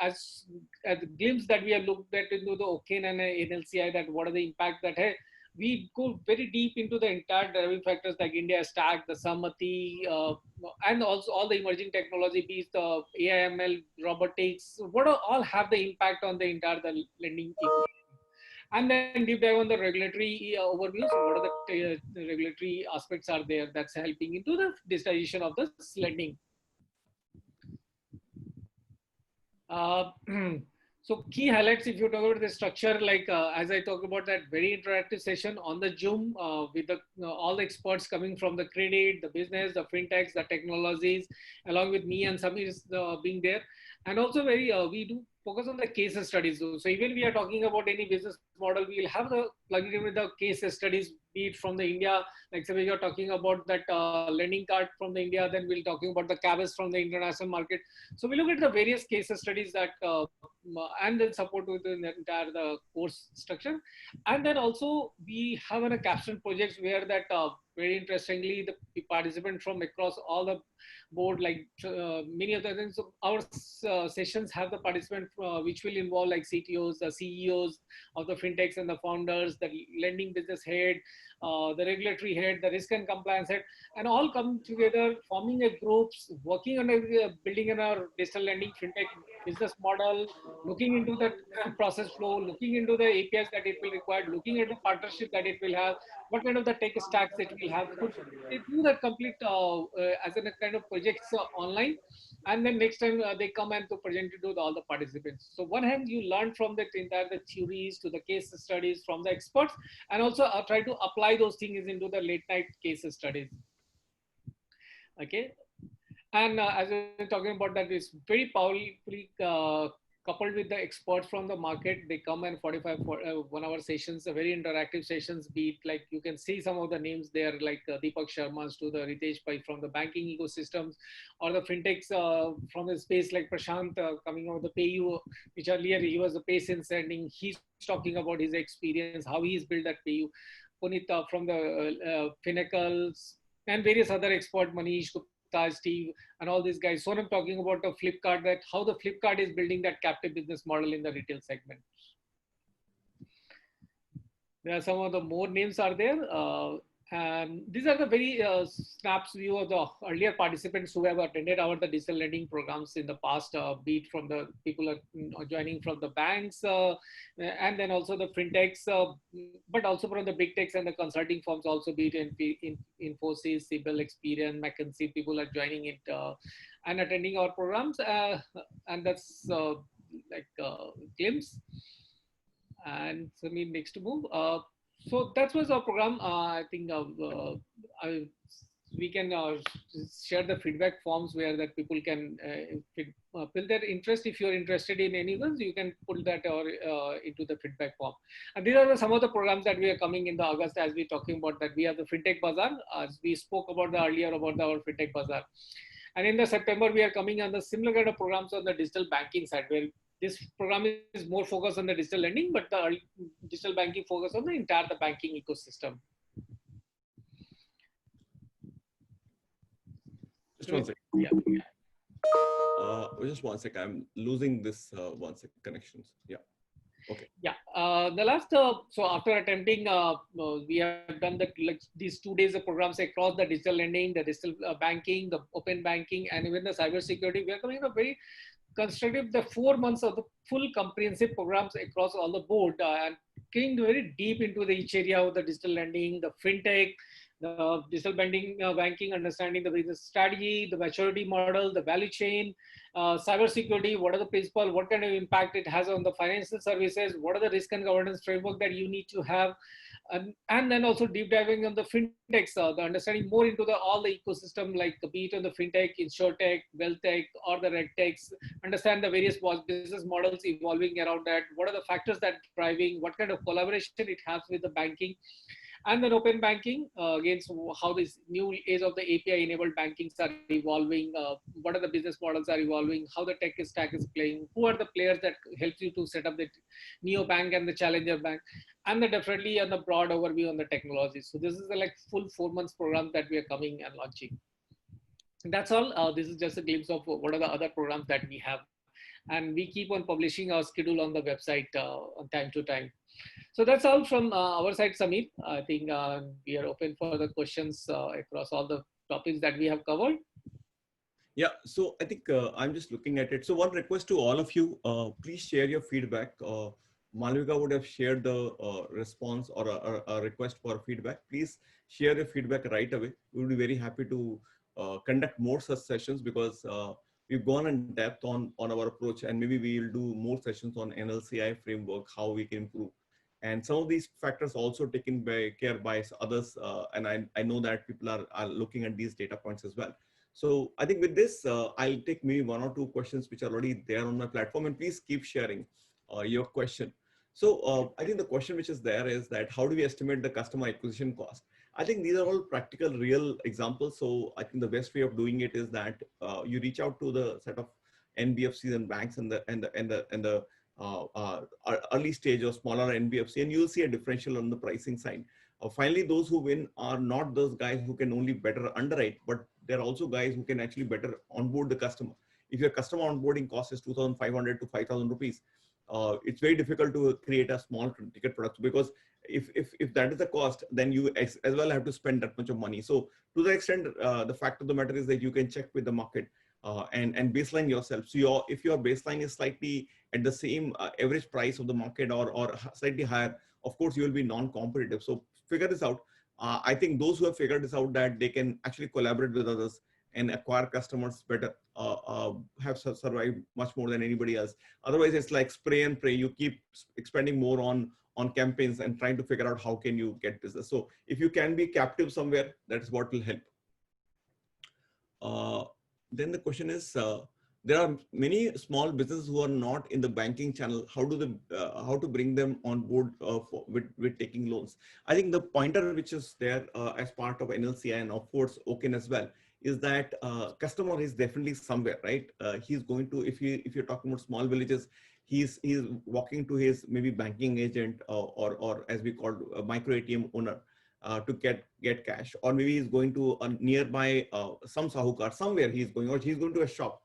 as a glimpse that we have looked at into the OCEN and NLCI, that what are the impact that hey, we go very deep into the entire driving factors like India stack, the Samati, and also all the emerging technology, be it the AIML, robotics, what are, all have the impact on the entire the lending ecosystem. And then deep dive on the regulatory overview. So what are the regulatory aspects are there that's helping into the digitization of the lending. Uh, so key highlights, if you talk about the structure, like as I talk about that very interactive session on the Zoom with the, all the experts coming from the credit, the business, the fintechs, the technologies, along with me and Samir being there. And also very, we do focus on the case studies. So even we are talking about any business model, we will have the plug in with the case studies, be it from the India, like say you're talking about that lending card from the India, then we'll talking about the cabins from the international market. So we look at the various case studies that, and then support with the entire the course structure. And then also we have a capstone projects where that very interestingly, the participants from across all the board, like many of the things. So our sessions have the participant which will involve like CTOs, the CEOs of the fintechs and the founders, the lending business head, the regulatory head, the risk and compliance head, and all come together, forming a groups, working on building in our digital lending fintech business model, looking into the process flow, looking into the APIs that it will require, looking at the partnership that it will have, what kind of the tech stacks it will have. So they do that complete as a kind of projects online, and then next time they come and to present it to all the participants. So one hand you learn from the entire the theories to the case studies from the experts, and also try to apply those things into the late night case studies. Okay, and as we're talking about that, is very powerfully coupled with the experts from the market. They come and 45 1 hour sessions, very interactive sessions, be it like you can see some of the names there, like Deepak Sharma's to the Ritesh Pai from the banking ecosystems, or the fintechs from the space like Prashant coming out of the PayU, which earlier he was the PaySense sending. He's talking about his experience, how he's built that PayU. Punit from the Finnacles, and various other experts, Manish Gupta, Steve, and all these guys. So I'm talking about the Flipkart, that how the Flipkart is building that captive business model in the retail segment. There are some of the more names are there. And these are the very snaps view of the earlier participants who have attended our the digital lending programs in the past, be it from the people are joining from the banks, and then also the fintechs, but also from the big techs and the consulting firms, also be it in Infosys, Siebel, Experian, McKinsey, people are joining it and attending our programs, and that's like glimpse. And so me next move. So that was our program. I think we can share the feedback forms where that people can fill their interest. If you're interested in any ones, you can put that or into the feedback form. And these are some of the programs that we are coming in the August, as we're talking about that. We have the Fintech Bazaar, as we spoke about the earlier about our Fintech Bazaar. And in the September, we are coming on the similar kind of programs on the digital banking side, where this program is more focused on the digital lending, but the digital banking focus on the entire the banking ecosystem. Just one second. Yeah. Just one second. I'm losing this 1 second connections. Yeah. Okay. Yeah. The last, so after attempting, we have done the, like, these 2 days of programs across the digital lending, the digital banking, the open banking, and even the cybersecurity. We are coming up very constructive, the 4 months of the full comprehensive programs across all the board, and getting very deep into the each area of the digital lending, the fintech, the digital banking, understanding the business strategy, the maturity model, the value chain, cybersecurity, what are the principles, what kind of impact it has on the financial services, what are the risk and governance framework that you need to have, and then also deep diving on the fintechs, the understanding more into all the ecosystem, like be it on the fintech, insurtech, wealth tech, or the reg techs, understand the various business models evolving around that, what are the factors that driving, what kind of collaboration it has with the banking, and then open banking, again, so how this new age of the API enabled bankings are evolving, what are the business models are evolving, how the tech stack is playing, who are the players that help you to set up the neo bank and the challenger bank, and then definitely on the broad overview on the technology. So this is the like full 4 months program that we are coming and launching. That's all. This is just a glimpse of what are the other programs that we have, and we keep on publishing our schedule on the website on time to time. So that's all from our side, Samir. I think we are open for the questions across all the topics that we have covered. Yeah, so I think I'm just looking at it. So one request to all of you, please share your feedback. Malvika would have shared the response or a request for feedback. Please share your feedback right away. We will be very happy to conduct more such sessions, because we've gone in depth on our approach, and maybe we will do more sessions on NLCI framework, how we can improve. And some of these factors also taken by care by others. And I know that people are looking at these data points as well. So I think with this, I'll take maybe 1 or 2 questions which are already there on my platform, and please keep sharing your question. So I think the question which is there is that how do we estimate the customer acquisition cost? I think these are all practical, real examples. So I think the best way of doing it is that you reach out to the set of NBFCs and banks and the early stage or smaller NBFC, and you'll see a differential on the pricing side. Finally, those who win are not those guys who can only better underwrite, but they're also guys who can actually better onboard the customer. If your customer onboarding cost is 2,500 to 5,000 rupees, it's very difficult to create a small ticket product, because if that is the cost, then you as well have to spend that much of money. So to the extent, the fact of the matter is that you can check with the market and baseline yourself. So if your baseline is slightly at the same average price of the market or slightly higher, of course you will be non-competitive. So figure this out. I think those who have figured this out, that they can actually collaborate with others and acquire customers better, have survived much more than anybody else. Otherwise, it's like spray and pray. You keep expending more on campaigns and trying to figure out how can you get business. So if you can be captive somewhere, that's what will help. Then the question is, there are many small businesses who are not in the banking channel. How to bring them on board with taking loans? I think the pointer which is there as part of NLCI and of course OCEN as well is that customer is definitely somewhere, right? He's going to, if you're talking about small villages, he's walking to his maybe banking agent or as we call a micro ATM owner to get cash, or maybe he's going to a nearby some sahukar somewhere he's going, or he's going to a shop.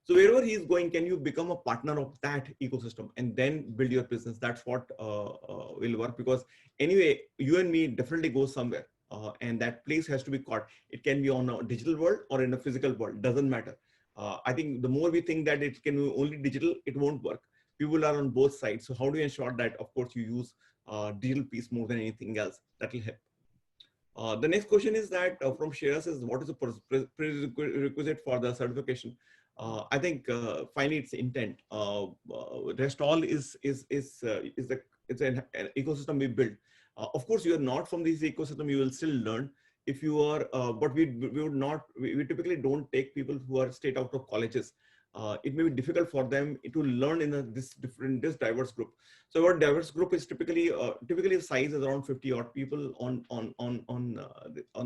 So wherever he's going, can you become a partner of that ecosystem and then build your business? That's what will work, because anyway, you and me definitely go somewhere. And that place has to be caught. It can be on a digital world or in a physical world, doesn't matter. I think the more we think that it can be only digital, it won't work. People are on both sides. So how do you ensure that, of course, you use digital piece more than anything else? That will help. The next question is that from Shreyas is, what is the prerequisite for the certification? I think finally it's intent. Rest all is an ecosystem we build. Of course, you are not from this ecosystem. You will still learn. If you are, but we typically don't take people who are straight out of colleges. It may be difficult for them to learn in this diverse group. So our diverse group is typically size is around 50 odd people on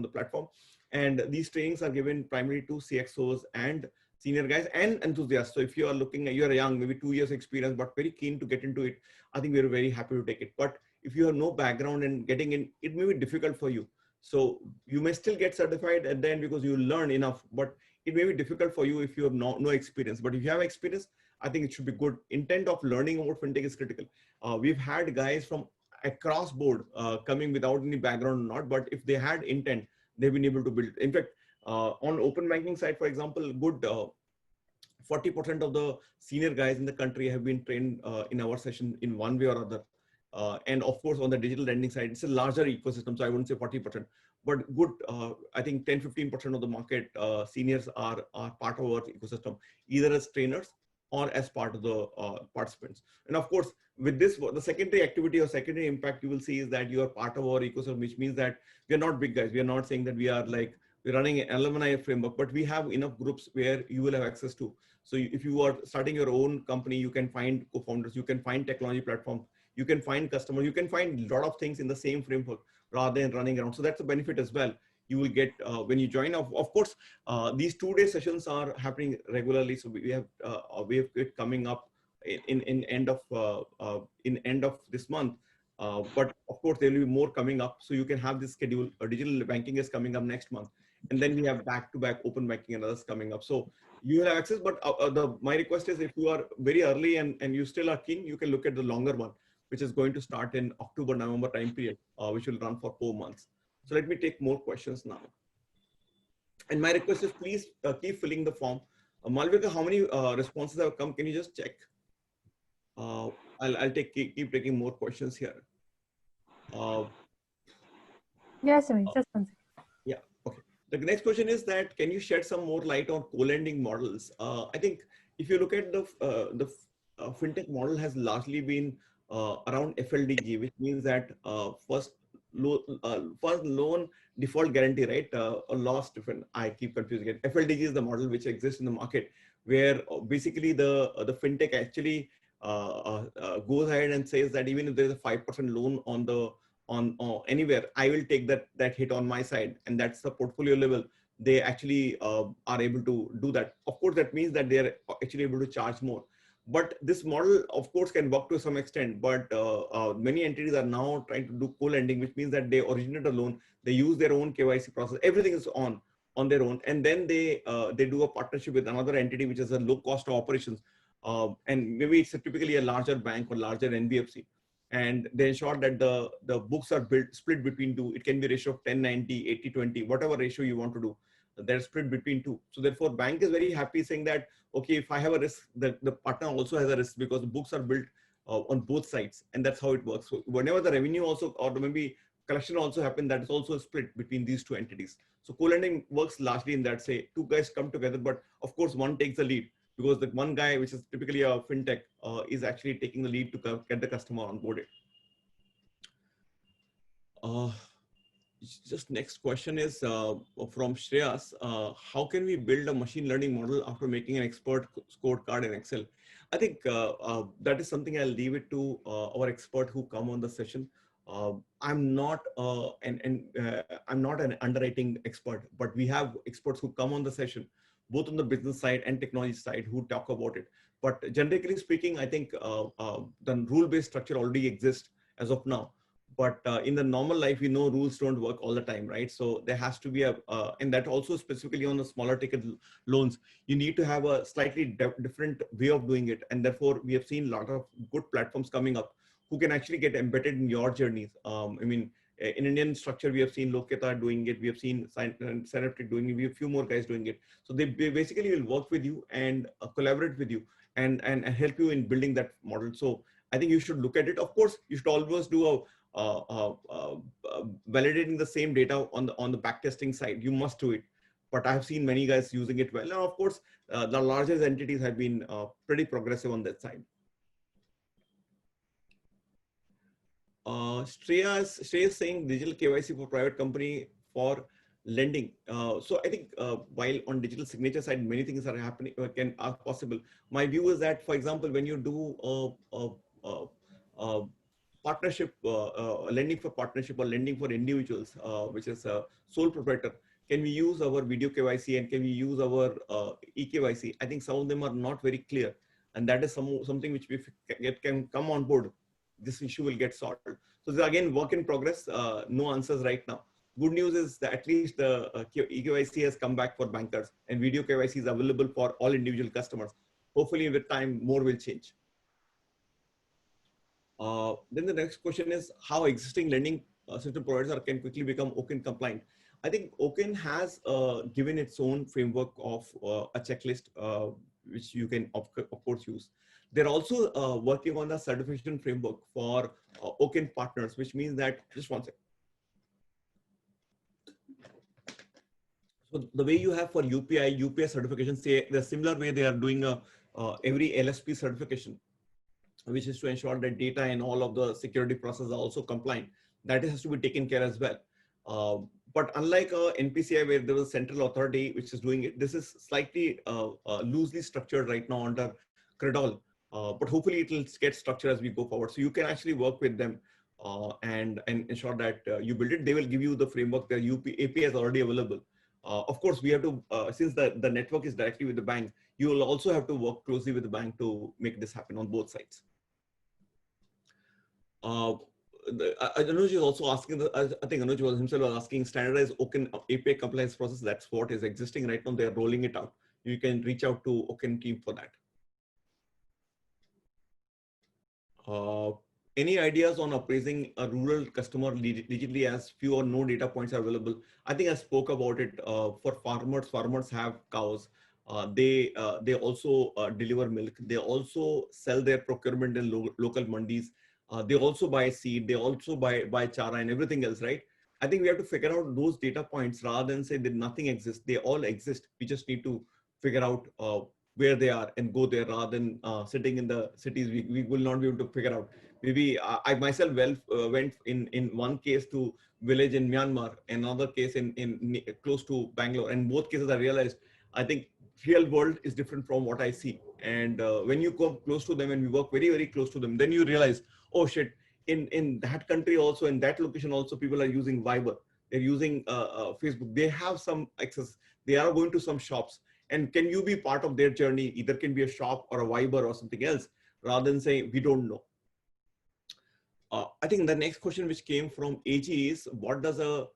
the platform, and these trainings are given primarily to CXOs and senior guys and enthusiasts. So if you are looking at, you're young, maybe 2 years experience, but very keen to get into it, I think we're very happy to take it. But if you have no background and getting in, it may be difficult for you. So you may still get certified at the end because you learn enough, but it may be difficult for you if you have no experience. But if you have experience, I think it should be good. Intent of learning about fintech is critical. We've had guys from across board coming without any background or not, but if they had intent, they've been able to build. In fact, on open banking side, for example, good 40% of the senior guys in the country have been trained in our session in one way or other. And of course, on the digital lending side, it's a larger ecosystem. So I wouldn't say 40%, but good, I think 10-15% of the market seniors are part of our ecosystem, either as trainers or as part of the participants. And of course, with this, the secondary activity or secondary impact you will see is that you are part of our ecosystem, which means that we are not big guys. We are not saying that we are like, we're running an alumni framework, but we have enough groups where you will have access to. So if you are starting your own company, you can find co-founders, you can find technology platforms, you can find customers, you can find a lot of things in the same framework rather than running around. So that's a benefit as well. You will get when you join. Of course, these 2-day sessions are happening regularly. So we have it coming up in end of this month. But of course, there will be more coming up. So you can have this schedule. Digital banking is coming up next month. And then we have back-to-back open banking and others coming up. So you will have access. But my request is if you are very early and you still are keen, you can look at the longer one, which is going to start in October, November time period, which will run for 4 months. So let me take more questions now. And my request is please keep filling the form. Malvika, how many responses have come? Can you just check? I'll keep taking more questions here. Yes, Amit, just one second. Yeah, okay. The next question is that, can you shed some more light on co-lending models? I think if you look at the fintech model has largely been around FLDG, which means that first loan default guarantee, right? Or loss different. I keep confusing it. FLDG is the model which exists in the market, where basically the fintech actually goes ahead and says that even if there's a 5% loan on anywhere, I will take that hit on my side, and that's the portfolio level. They actually are able to do that. Of course, that means that they are actually able to charge more. But this model, of course, can work to some extent. But many entities are now trying to do co-lending, which means that they originate a loan, they use their own KYC process, everything is on their own, and then they do a partnership with another entity, which is a low cost of operations, and maybe it's typically a larger bank or larger NBFC, and they ensure that the books are split between two. It can be a ratio of 10-90, 80-20, whatever ratio you want to do. They're split between two. So therefore, bank is very happy saying that, okay, if I have a risk, the partner also has a risk because the books are built on both sides, and that's how it works. So whenever the revenue also, or maybe collection also happen, that is also split between these two entities. So co-lending works largely in that, say, two guys come together, but of course one takes the lead, because the one guy, which is typically a fintech, is actually taking the lead to get the customer onboarded. Just next question is from Shreyas. How can we build a machine learning model after making an expert scorecard in Excel? I think that is something I'll leave it to our expert who come on the session. I'm not I'm not an underwriting expert, but we have experts who come on the session, both on the business side and technology side, who talk about it. But generically speaking, I think the rule-based structure already exists as of now. But in the normal life, we know rules don't work all the time, right? So there has to be and that also specifically on the smaller ticket loans, you need to have a slightly different way of doing it. And therefore, we have seen a lot of good platforms coming up who can actually get embedded in your journeys. I mean, in Indian structure, we have seen Loketa doing it. We have seen Synaptic doing it. We have a few more guys doing it. So they basically will work with you and collaborate with you and help you in building that model. So I think you should look at it. Of course, you should always do validating the same data on the backtesting side. You must do it. But I have seen many guys using it well. And of course, the largest entities have been pretty progressive on that side. Shreya is saying digital KYC for private company for lending. So I think while on digital signature side, many things are happening, are possible. My view is that, for example, when you do partnership, lending for partnership or lending for individuals, which is a sole proprietor, can we use our video KYC and can we use our eKYC? I think some of them are not very clear, and that is something which if it can come on board, this issue will get solved. So this is again work in progress. No answers right now. Good news is that at least the eKYC has come back for bankers, and video KYC is available for all individual customers. Hopefully, with time, more will change. Then the next question is how existing lending system providers can quickly become OCEN compliant. I think OCEN has given its own framework of a checklist, which you can of course use. They're also working on the certification framework for OCEN partners, which means that, just one second. So the way you have for UPI certification, say the similar way they are doing every LSP certification, which is to ensure that data and all of the security processes are also compliant. That has to be taken care as well. But unlike NPCI, where there was a central authority which is doing it, this is slightly loosely structured right now under CREDOL. But hopefully it will get structured as we go forward. So you can actually work with them and ensure that you build it. They will give you the framework. Their API is already available. Of course, we have to, since the network is directly with the bank, you will also have to work closely with the bank to make this happen on both sides. Anuj is also asking, I think Anuj was himself was asking standardized OCEN API compliance process. That's what is existing right now. They're rolling it out. You can reach out to OCEN team for that. Any ideas on appraising a rural customer digitally as few or no data points are available? I think I spoke about it. For farmers, farmers have cows. They also deliver milk. They also sell their procurement in local mandis. They also buy seed. They also buy chara and everything else, right? I think we have to figure out those data points rather than say that nothing exists. They all exist. We just need to figure out where they are and go there rather than sitting in the cities. We will not be able to figure out. Maybe I myself went in one case to village in Myanmar, another case in close to Bangalore. And both cases I realized, I think real world is different from what I see. And when you come close to them and we work very, very close to them, then you realize, oh shit, in that country also, in that location also, people are using Viber. They're using Facebook. They have some access. They are going to some shops. And can you be part of their journey? Either can be a shop or a Viber or something else, rather than saying, we don't know. I think the next question which came from AG is, what does a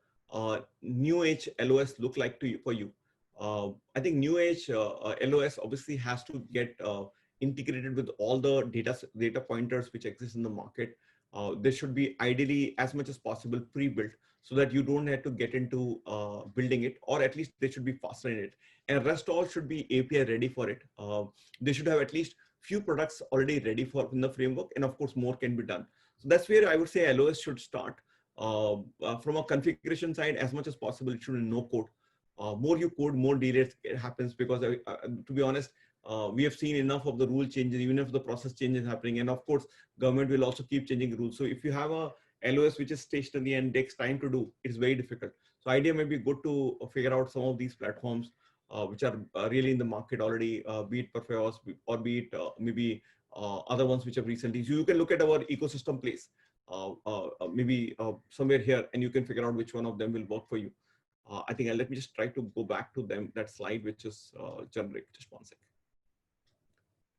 new age LOS look like to you, for you? I think new age LOS obviously has to get integrated with all the data pointers which exist in the market. They should be ideally as much as possible pre-built so that you don't have to get into building it, or at least they should be faster in it. And rest all should be API ready for it. They should have at least few products already ready for in the framework, and of course more can be done. So that's where I would say LOS should start. From a configuration side, as much as possible, it should be no code. More you code, more delays it happens, because to be honest, we have seen enough of the rule changes, even if the process changes happening. And of course, government will also keep changing rules. So if you have a LOS which is stationary and takes time to do, it's very difficult. So idea may be good to figure out some of these platforms which are really in the market already, be it Perfeos or be it maybe other ones which have recently. So you can look at our ecosystem place, maybe somewhere here, and you can figure out which one of them will work for you. I think let me just try to go back to them, that slide which is generic. Just one second.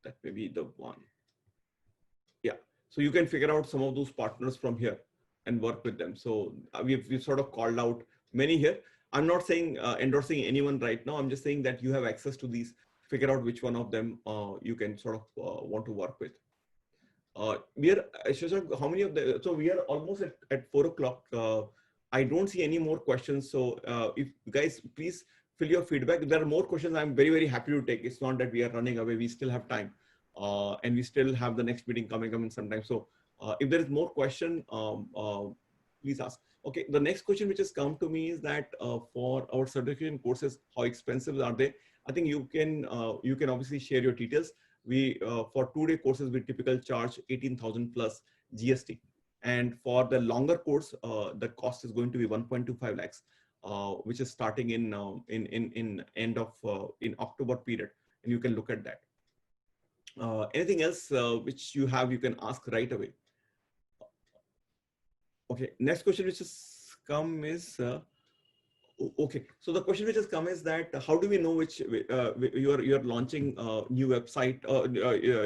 That may be the one. Yeah. So you can figure out some of those partners from here and work with them. So we've sort of called out many here. I'm not saying endorsing anyone right now. I'm just saying that you have access to these. Figure out which one of them you can sort of want to work with. We are, Shashank, how many of the, so we are almost at 4 o'clock. I don't see any more questions. So if you guys, please fill your feedback. If there are more questions, I'm very, very happy to take. It's not that we are running away. We still have time. And we still have the next meeting coming in sometime. So if there is more question, please ask. Okay, the next question which has come to me is that for our certification courses, how expensive are they? I think you can obviously share your details. We for 2-day courses, we typically charge 18,000 plus GST. And for the longer course, the cost is going to be 1.25 lakhs, which is starting in end of in October period, and you can look at that. Anything else which you have, you can ask right away. Okay, next question which has come is, okay, so the question which has come is that how do we know which you're launching new website,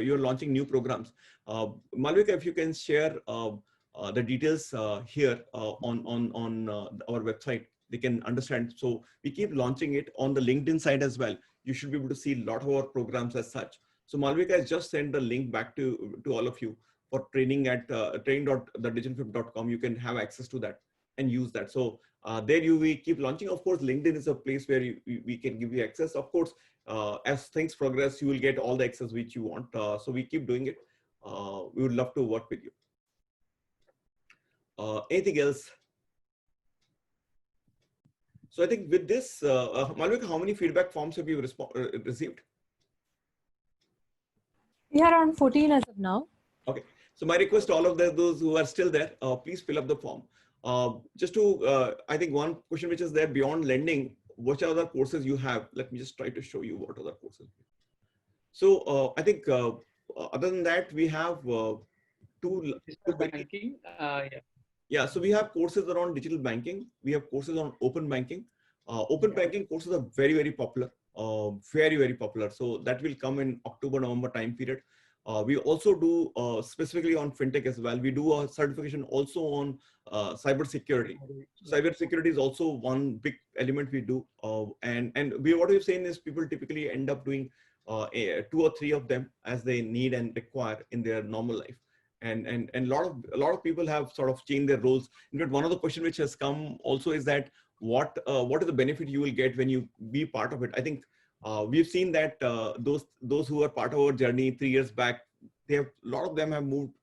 you're launching new programs? Malvika, if you can share the details here on our website, they can understand. So we keep launching it on the LinkedIn side as well. You should be able to see a lot of our programs as such. So Malvika has just sent the link back to all of you for training at training.thedigitalflip.com. You can have access to that. and use that. So there we keep launching. Of course, LinkedIn is a place where we can give you access. Of course, as things progress, you will get all the access which you want. So we keep doing it. We would love to work with you. Anything else? So I think with this, Malvik, how many feedback forms have you received? We are around 14 as of now. Okay. So my request to all of those who are still there, please fill up the form. Just to, I think one question which is there beyond lending, which other courses you have? Let me just try to show you what other courses. So I think other than that, we have two banking. Yeah, so we have courses around digital banking. We have courses on open banking. Open banking courses are very, very popular. Very, very popular. So that will come in October, November time period. We also do specifically on fintech as well. We do a certification also on cyber security. Cyber security is also one big element we do. And what we've seen is people typically end up doing 2 or 3 of them as they need and require in their normal life. And a lot of people have sort of changed their roles. In fact, one of the questions which has come also is that what is the benefit you will get when you be part of it? I think we've seen that those who are part of our journey 3 years back, a lot of them have moved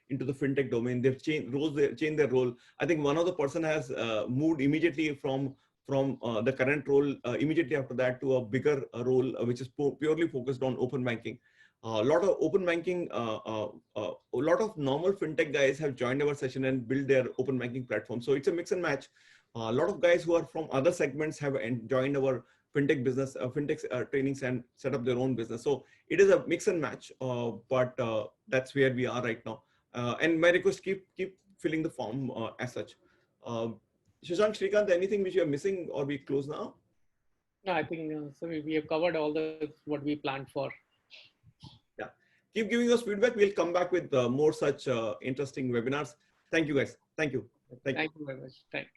into the fintech domain. They've changed roles. They changed their role. I think one of the person has moved immediately from the current role immediately after that to a bigger role which is purely focused on open banking. A lot of open banking, a lot of normal fintech guys have joined our session and built their open banking platform. So it's a mix and match. A lot of guys who are from other segments have joined our fintech business, fintech trainings and set up their own business. So it is a mix and match, but that's where we are right now. And my request, keep filling the form as such. Shashank, Srikanth, anything which you are missing or we close now? No, I think so we have covered all what we planned for. Yeah, keep giving us feedback. We'll come back with more such interesting webinars. Thank you, guys. Thank you. Thank you very much. Thank you.